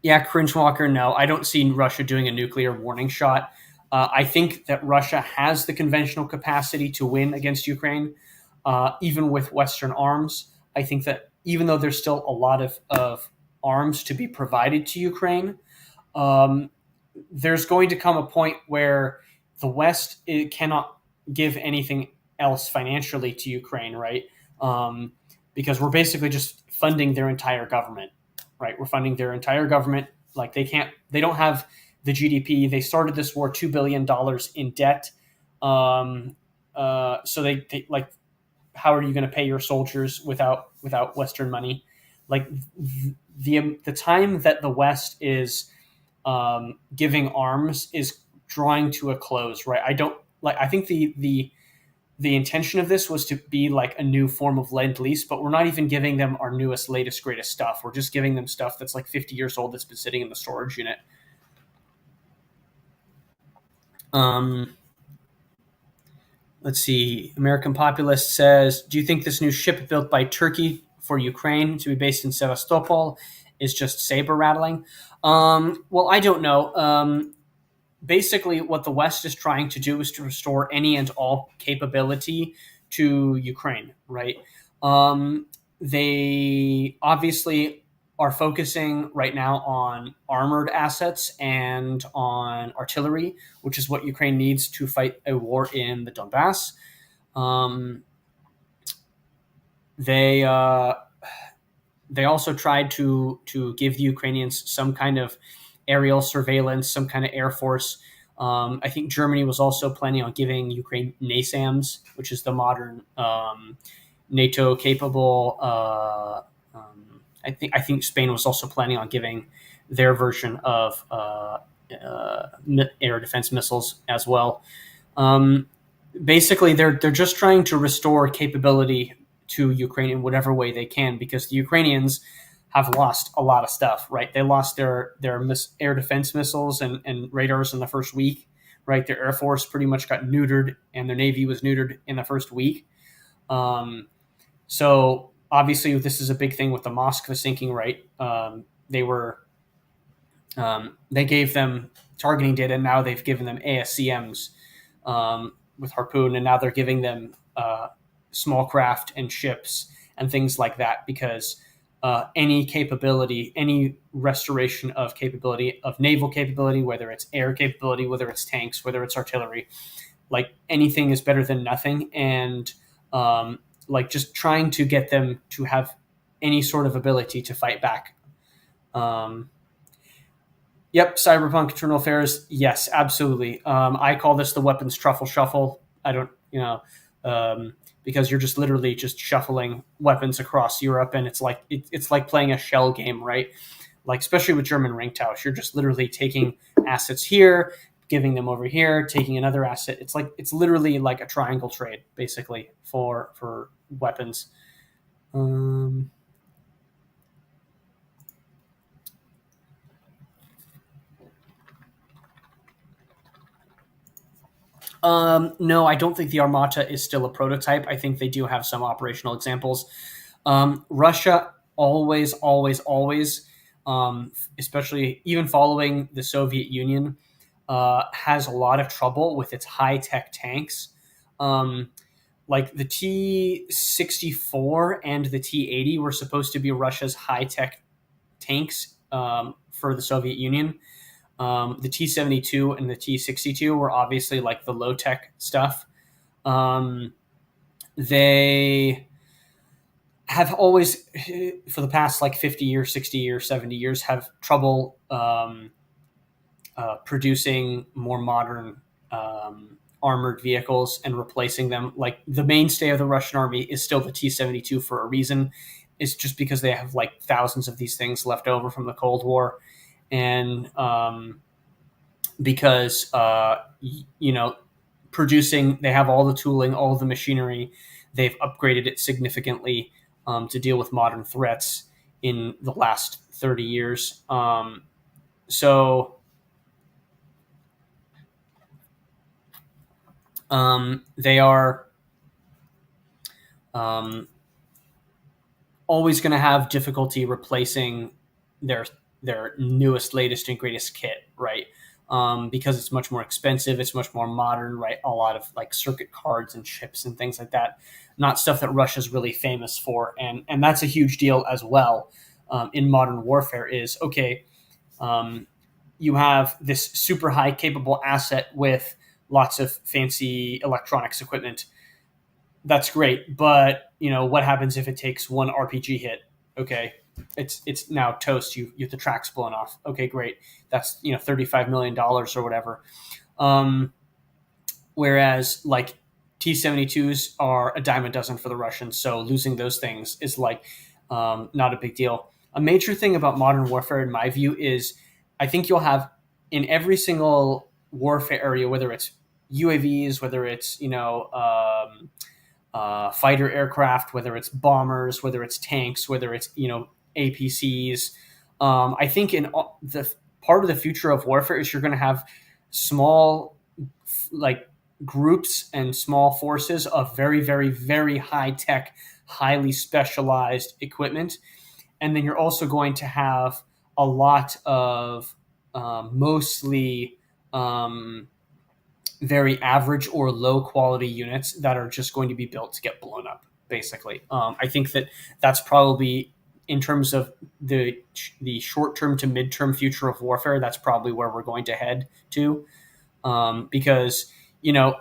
Yeah, Cringewalker, no, I don't see Russia doing a nuclear warning shot. I think that Russia has the conventional capacity to win against Ukraine, even with Western arms. I think that even though there's still a lot of arms to be provided to Ukraine, there's going to come a point where the West cannot give anything else financially to Ukraine, right? Because we're basically just funding their entire government, right? We're funding their entire government. They don't have the GDP. They started this war $2 billion in debt. So they how are you going to pay your soldiers without Western money? Like the time that the West is giving arms is drawing to a close, right? I don't like. I think the intention of this was to be like a new form of lend lease, but we're not even giving them our newest, latest, greatest stuff. We're just giving them stuff that's like 50 years old that's been sitting in the storage unit. Um, let's see. American Populist says, do you think this new ship built by Turkey for Ukraine to be based in Sevastopol is just saber rattling? Well, I don't know. Basically, what the West is trying to do is to restore any and all capability to Ukraine, right? They obviously are focusing right now on armored assets and on artillery, which is what Ukraine needs to fight a war in the Donbass. Um, they they also tried to give the Ukrainians some kind of aerial surveillance, some kind of air force. I think Germany was also planning on giving Ukraine NASAMS, which is the modern NATO capable. I think Spain was also planning on giving their version of air defense missiles as well. Um, Basically, they're just trying to restore capability to Ukraine in whatever way they can, because the Ukrainians have lost a lot of stuff, right? They lost their air defense missiles and radars in the first week, right? Their air force pretty much got neutered, and their navy was neutered in the first week. So obviously, this is a big thing with the Moskva sinking, right? They gave them targeting data, and now they've given them ASCMs with Harpoon, and now they're giving them small craft and ships and things like that, because any capability, any restoration of capability, of naval capability, whether it's air capability, whether it's tanks, whether it's artillery, like anything is better than nothing. And like just trying to get them to have any sort of ability to fight back. Yep, Cyberpunk Eternal Affairs. Yes, absolutely. I call this the weapons truffle shuffle. I don't, because you're just literally just shuffling weapons across Europe, and it's like playing a shell game, right? Like especially with German Ringtausch, you're just literally taking assets here, giving them over here, taking another asset. It's literally like a triangle trade, basically for weapons. No, I don't think the Armata is still a prototype. I think they do have some operational examples. Russia always, always, always, especially even following the Soviet Union, has a lot of trouble with its high tech tanks. Like the T-64 and the T-80 were supposed to be Russia's high tech tanks for the Soviet Union. The T-72 and the T-62 were obviously like the low tech stuff. They have always, for the past like 50 years, 60 years, 70 years, have trouble producing more modern armored vehicles and replacing them. Like the mainstay of the Russian army is still the T-72 for a reason. It's just because they have like thousands of these things left over from the Cold War. And because producing, they have all the tooling, all the machinery, they've upgraded it significantly to deal with modern threats in the last 30 years. They are always going to have difficulty replacing their newest, latest, and greatest kit, right? Because it's much more expensive, it's much more modern, right? A lot of like circuit cards and chips and things like that, not stuff that Russia's really famous for, and that's a huge deal as well. In modern warfare, is okay. You have this super high capable asset with lots of fancy electronics equipment. That's great, but what happens if it takes one RPG hit? Okay, it's now toast. You get the tracks blown off. Okay, great. That's $35 million or whatever. Whereas like T-72s are a dime a dozen for the Russians, so losing those things is like not a big deal. A major thing about modern warfare, in my view, is I think you'll have in every single warfare area, whether it's UAVs, whether it's fighter aircraft, whether it's bombers, whether it's tanks, whether it's APCs. I think in the part of the future of warfare is you're going to have small, like groups and small forces of very, very, very high tech, highly specialized equipment, and then you're also going to have a lot of mostly very average or low quality units that are just going to be built to get blown up. Basically, I think that's probably in terms of the short term to mid term future of warfare. That's probably where we're going to head to, because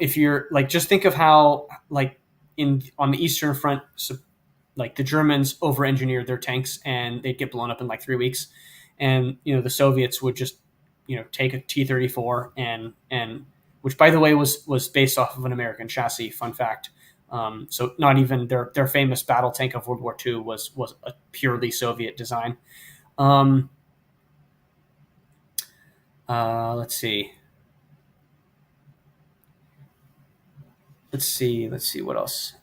if you're like just think of how like on the Eastern Front. So, like the Germans over-engineered their tanks and they'd get blown up in like 3 weeks, and the Soviets would just take a T-34 and which by the way was based off of an American chassis. Fun fact. So not even their famous battle tank of World War II was a purely Soviet design. Let's see. Let's see what else.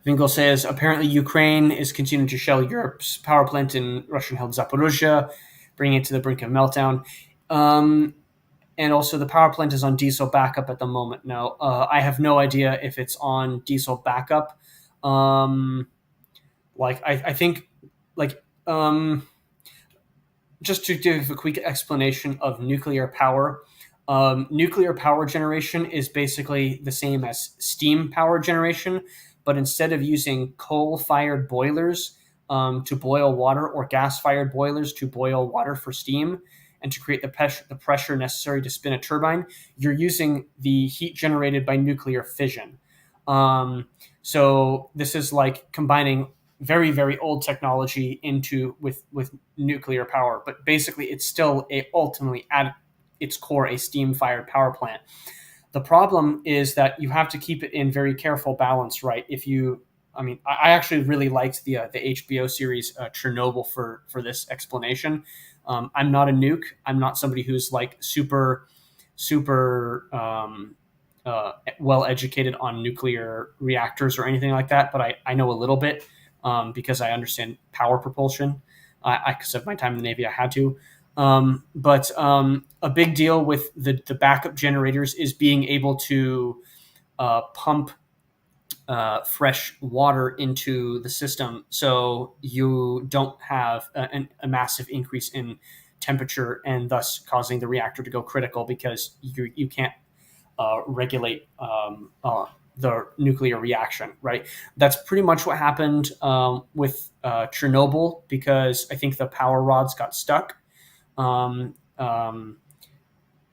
Vingel says apparently Ukraine is continuing to shell Europe's power plant in Russian-held Zaporozhye, bringing it to the brink of meltdown. And also the power plant is on diesel backup at the moment. No, I have no idea if it's on diesel backup. I think just to give a quick explanation of nuclear power. Nuclear power generation is basically the same as steam power generation, but instead of using coal-fired boilers to boil water or gas-fired boilers to boil water for steam and to create the pressure necessary to spin a turbine, you're using the heat generated by nuclear fission. So this is like combining very, very old technology with nuclear power, but basically it's still ultimately at its core a steam-fired power plant. The problem is that you have to keep it in very careful balance, right? I actually really liked the HBO series Chernobyl for this explanation. I'm not a nuke. I'm not somebody who's like super well educated on nuclear reactors or anything like that, but I know a little bit because I understand power propulsion. Because of my time in the Navy, I had to. But a big deal with the backup generators is being able to pump fresh water into the system, so you don't have a massive increase in temperature and thus causing the reactor to go critical because you can't regulate the nuclear reaction, right? That's pretty much what happened with Chernobyl, because I think the power rods got stuck, and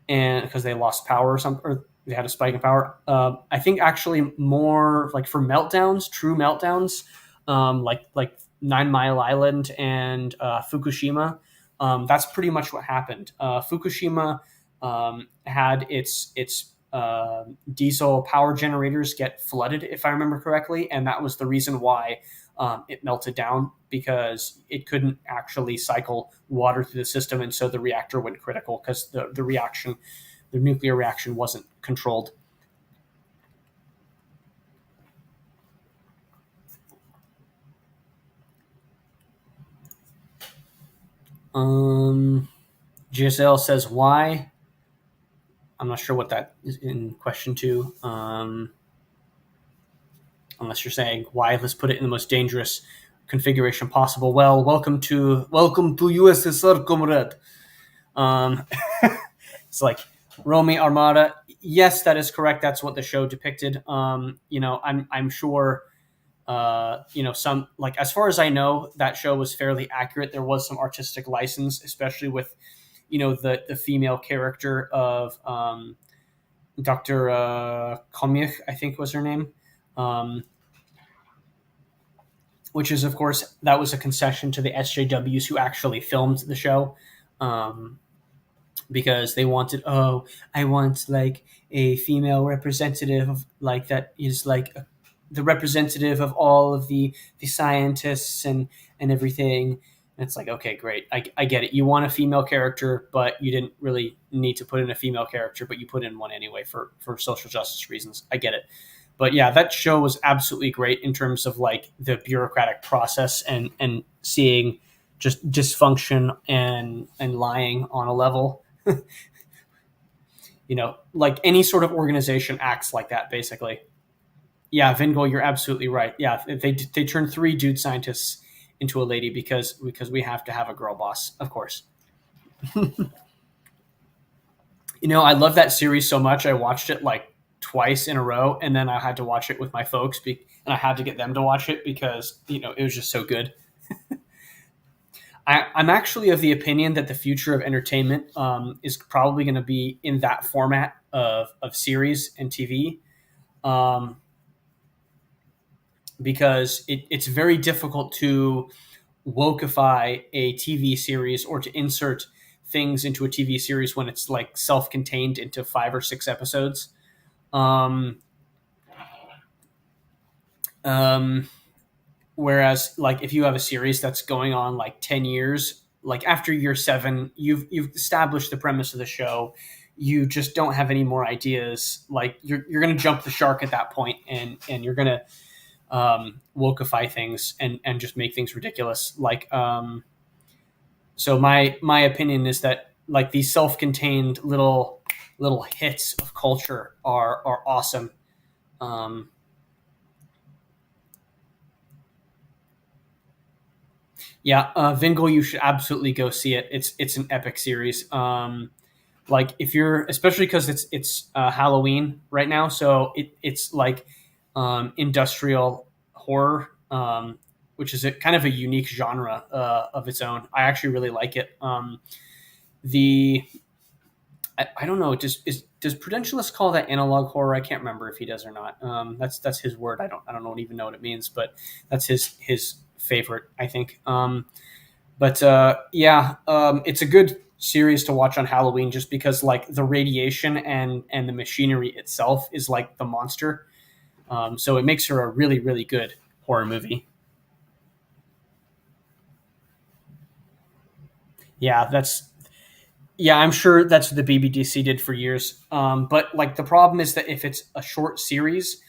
because they lost power or something, or they had a spike in power. I think actually more like for meltdowns, true meltdowns, like 9 Mile Island and Fukushima. That's pretty much what happened. Fukushima had its diesel power generators get flooded, if I remember correctly, and that was the reason why it melted down, because it couldn't actually cycle water through the system, and so the reactor went critical because the nuclear reaction wasn't controlled. GSL says why. I'm not sure what that is in question to. Unless you're saying why, let's put it in the most dangerous configuration possible. Well, welcome to USSR, comrade. It's like Romy Armada. Yes, that is correct. That's what the show depicted. I'm sure. Some, like, as far as I know, that show was fairly accurate. There was some artistic license, especially with the female character of Dr. Komich, I think was her name. which is, of course, that was a concession to the SJWs who actually filmed the show. Because they wanted, oh, I want like a female representative of, like, that is like the representative of all of the scientists and everything. And it's like, okay, great, I get it. You want a female character, but you didn't really need to put in a female character, but you put in one anyway for social justice reasons. I get it. But yeah, that show was absolutely great in terms of like the bureaucratic process and seeing just dysfunction and lying on a level. Like any sort of organization acts like that, basically. Yeah, Vingol, you're absolutely right. Yeah, they turned three dude scientists into a lady because we have to have a girl boss, of course. I love that series so much. I watched it like twice in a row, and then I had to watch it with my folks, and I had to get them to watch it because it was just so good. I'm actually of the opinion that the future of entertainment is probably going to be in that format of series and TV, um, because it's very difficult to wokeify a TV series or to insert things into a TV series when it's like self-contained into 5 or 6 episodes. Um, um, Whereas, like, if you have a series that's going on like 10 years, like after year 7, you've established the premise of the show. You just don't have any more ideas. Like you're going to jump the shark at that point, and you're going to wokeify things and just make things ridiculous. So my opinion is that like these self-contained little hits of culture are awesome. Um, Yeah, Vingol, you should absolutely go see it. It's an epic series. Like if you're, especially because it's Halloween right now, so it's like industrial horror, which is kind of a unique genre of its own. I actually really like it. The I don't know. Does Prudentialist call that analog horror? I can't remember if he does or not. That's his word. I don't even know what it means, but that's his favorite, I think. But yeah, it's a good series to watch on Halloween just because like the radiation and the machinery itself is like the monster. So it makes her a really really good horror movie. Yeah, I'm sure that's what the BBDC did for years. But like the problem is that if it's a short series,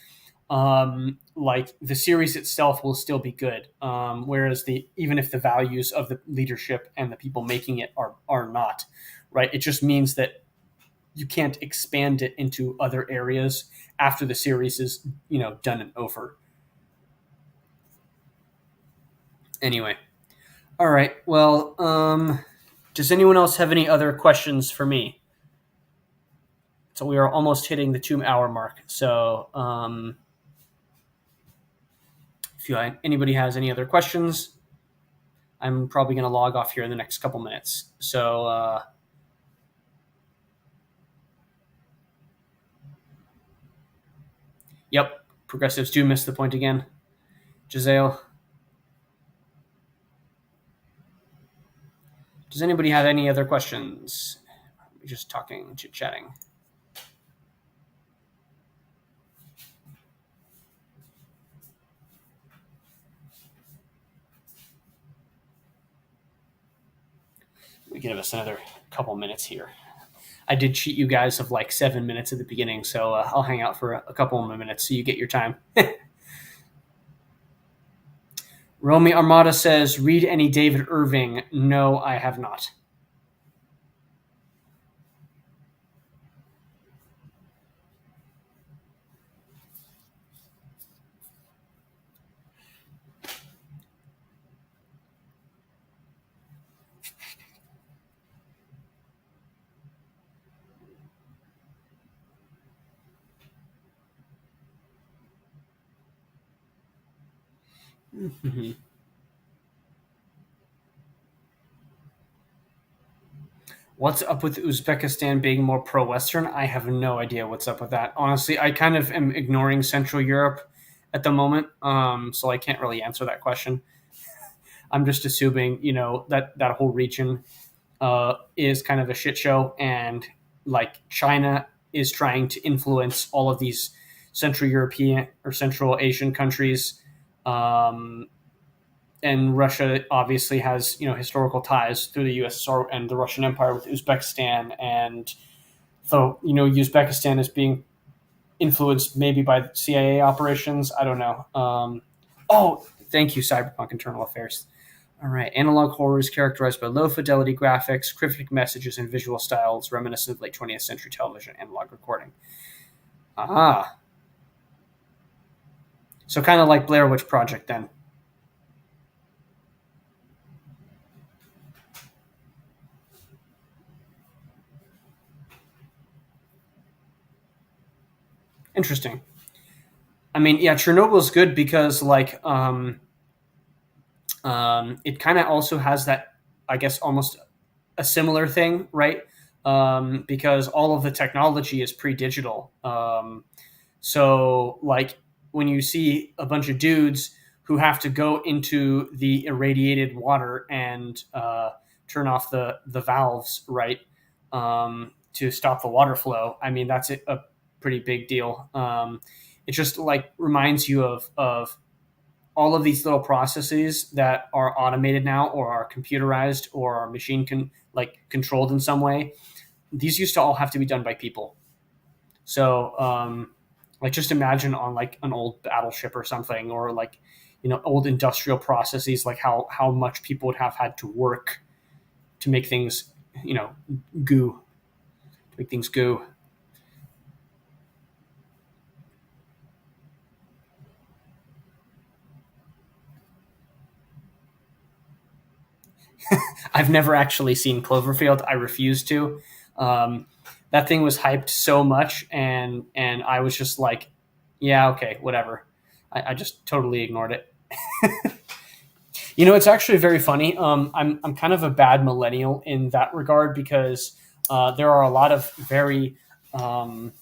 like the series itself will still be good. Whereas even if the values of the leadership and the people making it are not, right, it just means that you can't expand it into other areas after the series is done and over. Anyway, all right. Well, does anyone else have any other questions for me? So we are almost hitting the 2 hour mark. So if anybody has any other questions, I'm probably going to log off here in the next couple minutes. So, yep, progressives do miss the point again. Giselle, does anybody have any other questions? We're just talking, chit-chatting. We give us another couple minutes here. I did cheat you guys of like 7 minutes at the beginning, so I'll hang out for a couple more minutes so you get your time. Romy Armada says, read any David Irving. No, I have not. Mm-hmm. What's up with Uzbekistan being more pro-Western? I have no idea what's up with that. Honestly, I kind of am ignoring Central Europe at the moment, so I can't really answer that question. I'm just assuming, that that whole region is kind of a shit show, and like China is trying to influence all of these Central European or Central Asian countries, um, and Russia obviously has historical ties through the USSR and the Russian Empire with Uzbekistan, and so Uzbekistan is being influenced maybe by CIA operations. I don't know. Oh, thank you, Cyberpunk Internal Affairs. All right. Analog horror is characterized by low fidelity graphics, cryptic messages, and visual styles reminiscent of late 20th century television analog recording. Ah. So kind of like Blair Witch Project then. Interesting. I mean, yeah, Chernobyl is good because it kind of also has that, I guess, almost a similar thing, right? Because all of the technology is pre-digital. So, like, when you see a bunch of dudes who have to go into the irradiated water and turn off the valves, right, to stop the water flow, I mean, that's a pretty big deal. It just like reminds you of all of these little processes that are automated now, or are computerized, or are like controlled in some way. These used to all have to be done by people. So, like, just imagine on like an old battleship or something, or like old industrial processes, like how much people would have had to work to make things you know goo to make things goo. I've never actually seen Cloverfield. I refuse to. Um, that thing was hyped so much, and I was just like, yeah, okay, whatever. I just totally ignored it. It's actually very funny. I'm kind of a bad millennial in that regard, because there are a lot of very um,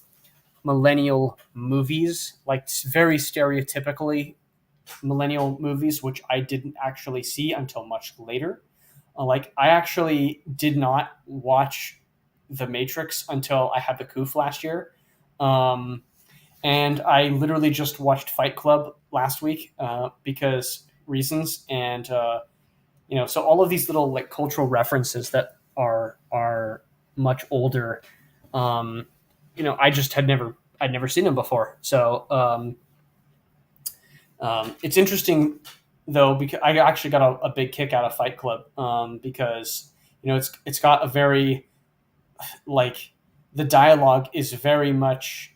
millennial movies, like very stereotypically millennial movies, which I didn't actually see until much later. Like, I actually did not watch The Matrix until I had the coof last year. Um, and I literally just watched Fight Club last week because reasons. And, so all of these little like cultural references that are much older, I just I'd never seen them before. So, it's interesting though, because I actually got a big kick out of Fight Club, because it's got a very like the dialogue is very much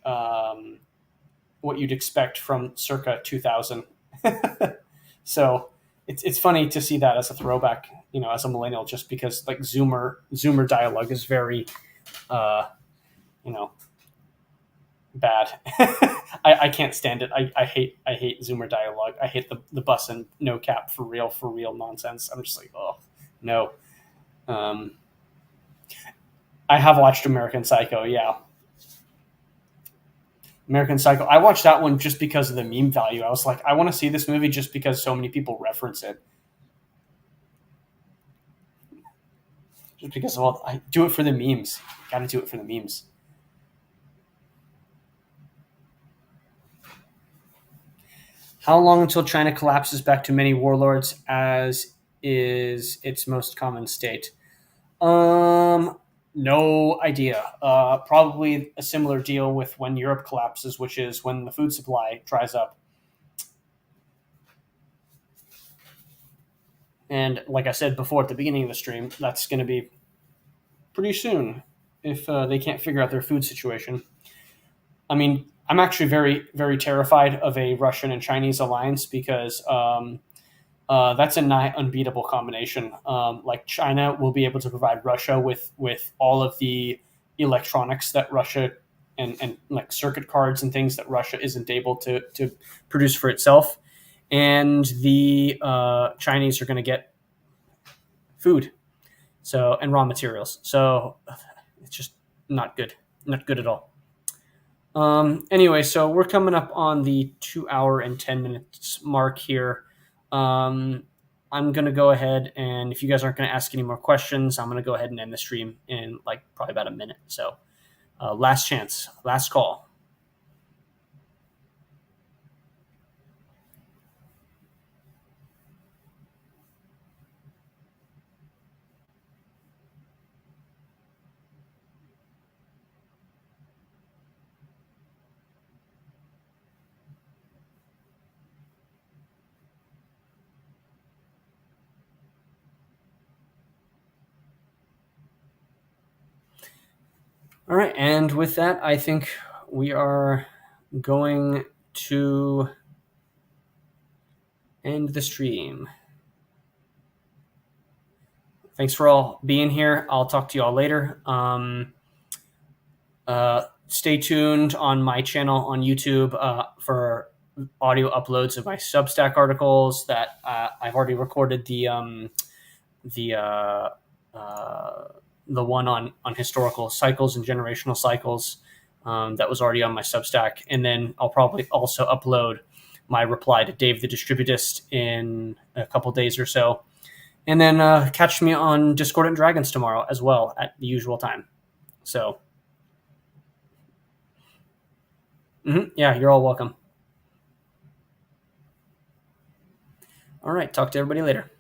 what you'd expect from circa 2000. So it's funny to see that as a throwback, as a millennial, just because like Zoomer dialogue is very uh, you know bad. I can't stand it. I hate Zoomer dialogue. I hate the bus and no cap for real nonsense. I'm just like, oh no. Um, I have watched American Psycho. Yeah, American Psycho. I watched that one just because of the meme value. I was like, I want to see this movie just because so many people reference it. Just because, well, I do it for the memes. Got to do it for the memes. How long until China collapses back to many warlords, as is its most common state? Um, no idea. Probably a similar deal with when Europe collapses, which is when the food supply dries up. And like I said before at the beginning of the stream, that's going to be pretty soon if they can't figure out their food situation. I mean, I'm actually very, very terrified of a Russian and Chinese alliance, because that's a nigh unbeatable combination. Like, China will be able to provide Russia with all of the electronics that Russia and like circuit cards and things that Russia isn't able to produce for itself, and the Chinese are going to get food, and raw materials. So it's just not good, not good at all. Anyway, so we're coming up on the 2 hour and 10 minutes mark here. Um, I'm gonna go ahead, and if you guys aren't gonna ask any more questions, I'm gonna go ahead and end the stream in like probably about a minute. So, last chance, last call. All right, and with that, I think we are going to end the stream. Thanks for all being here. I'll talk to you all later. Stay tuned on my channel on YouTube for audio uploads of my Substack articles that I've already recorded the uh, uh, the one on historical cycles and generational cycles that was already on my Substack, and then I'll probably also upload my reply to Dave the Distributist in a couple days or so, and then catch me on Discordant Dragons tomorrow as well at the usual time. So, yeah, you're all welcome. All right, talk to everybody later.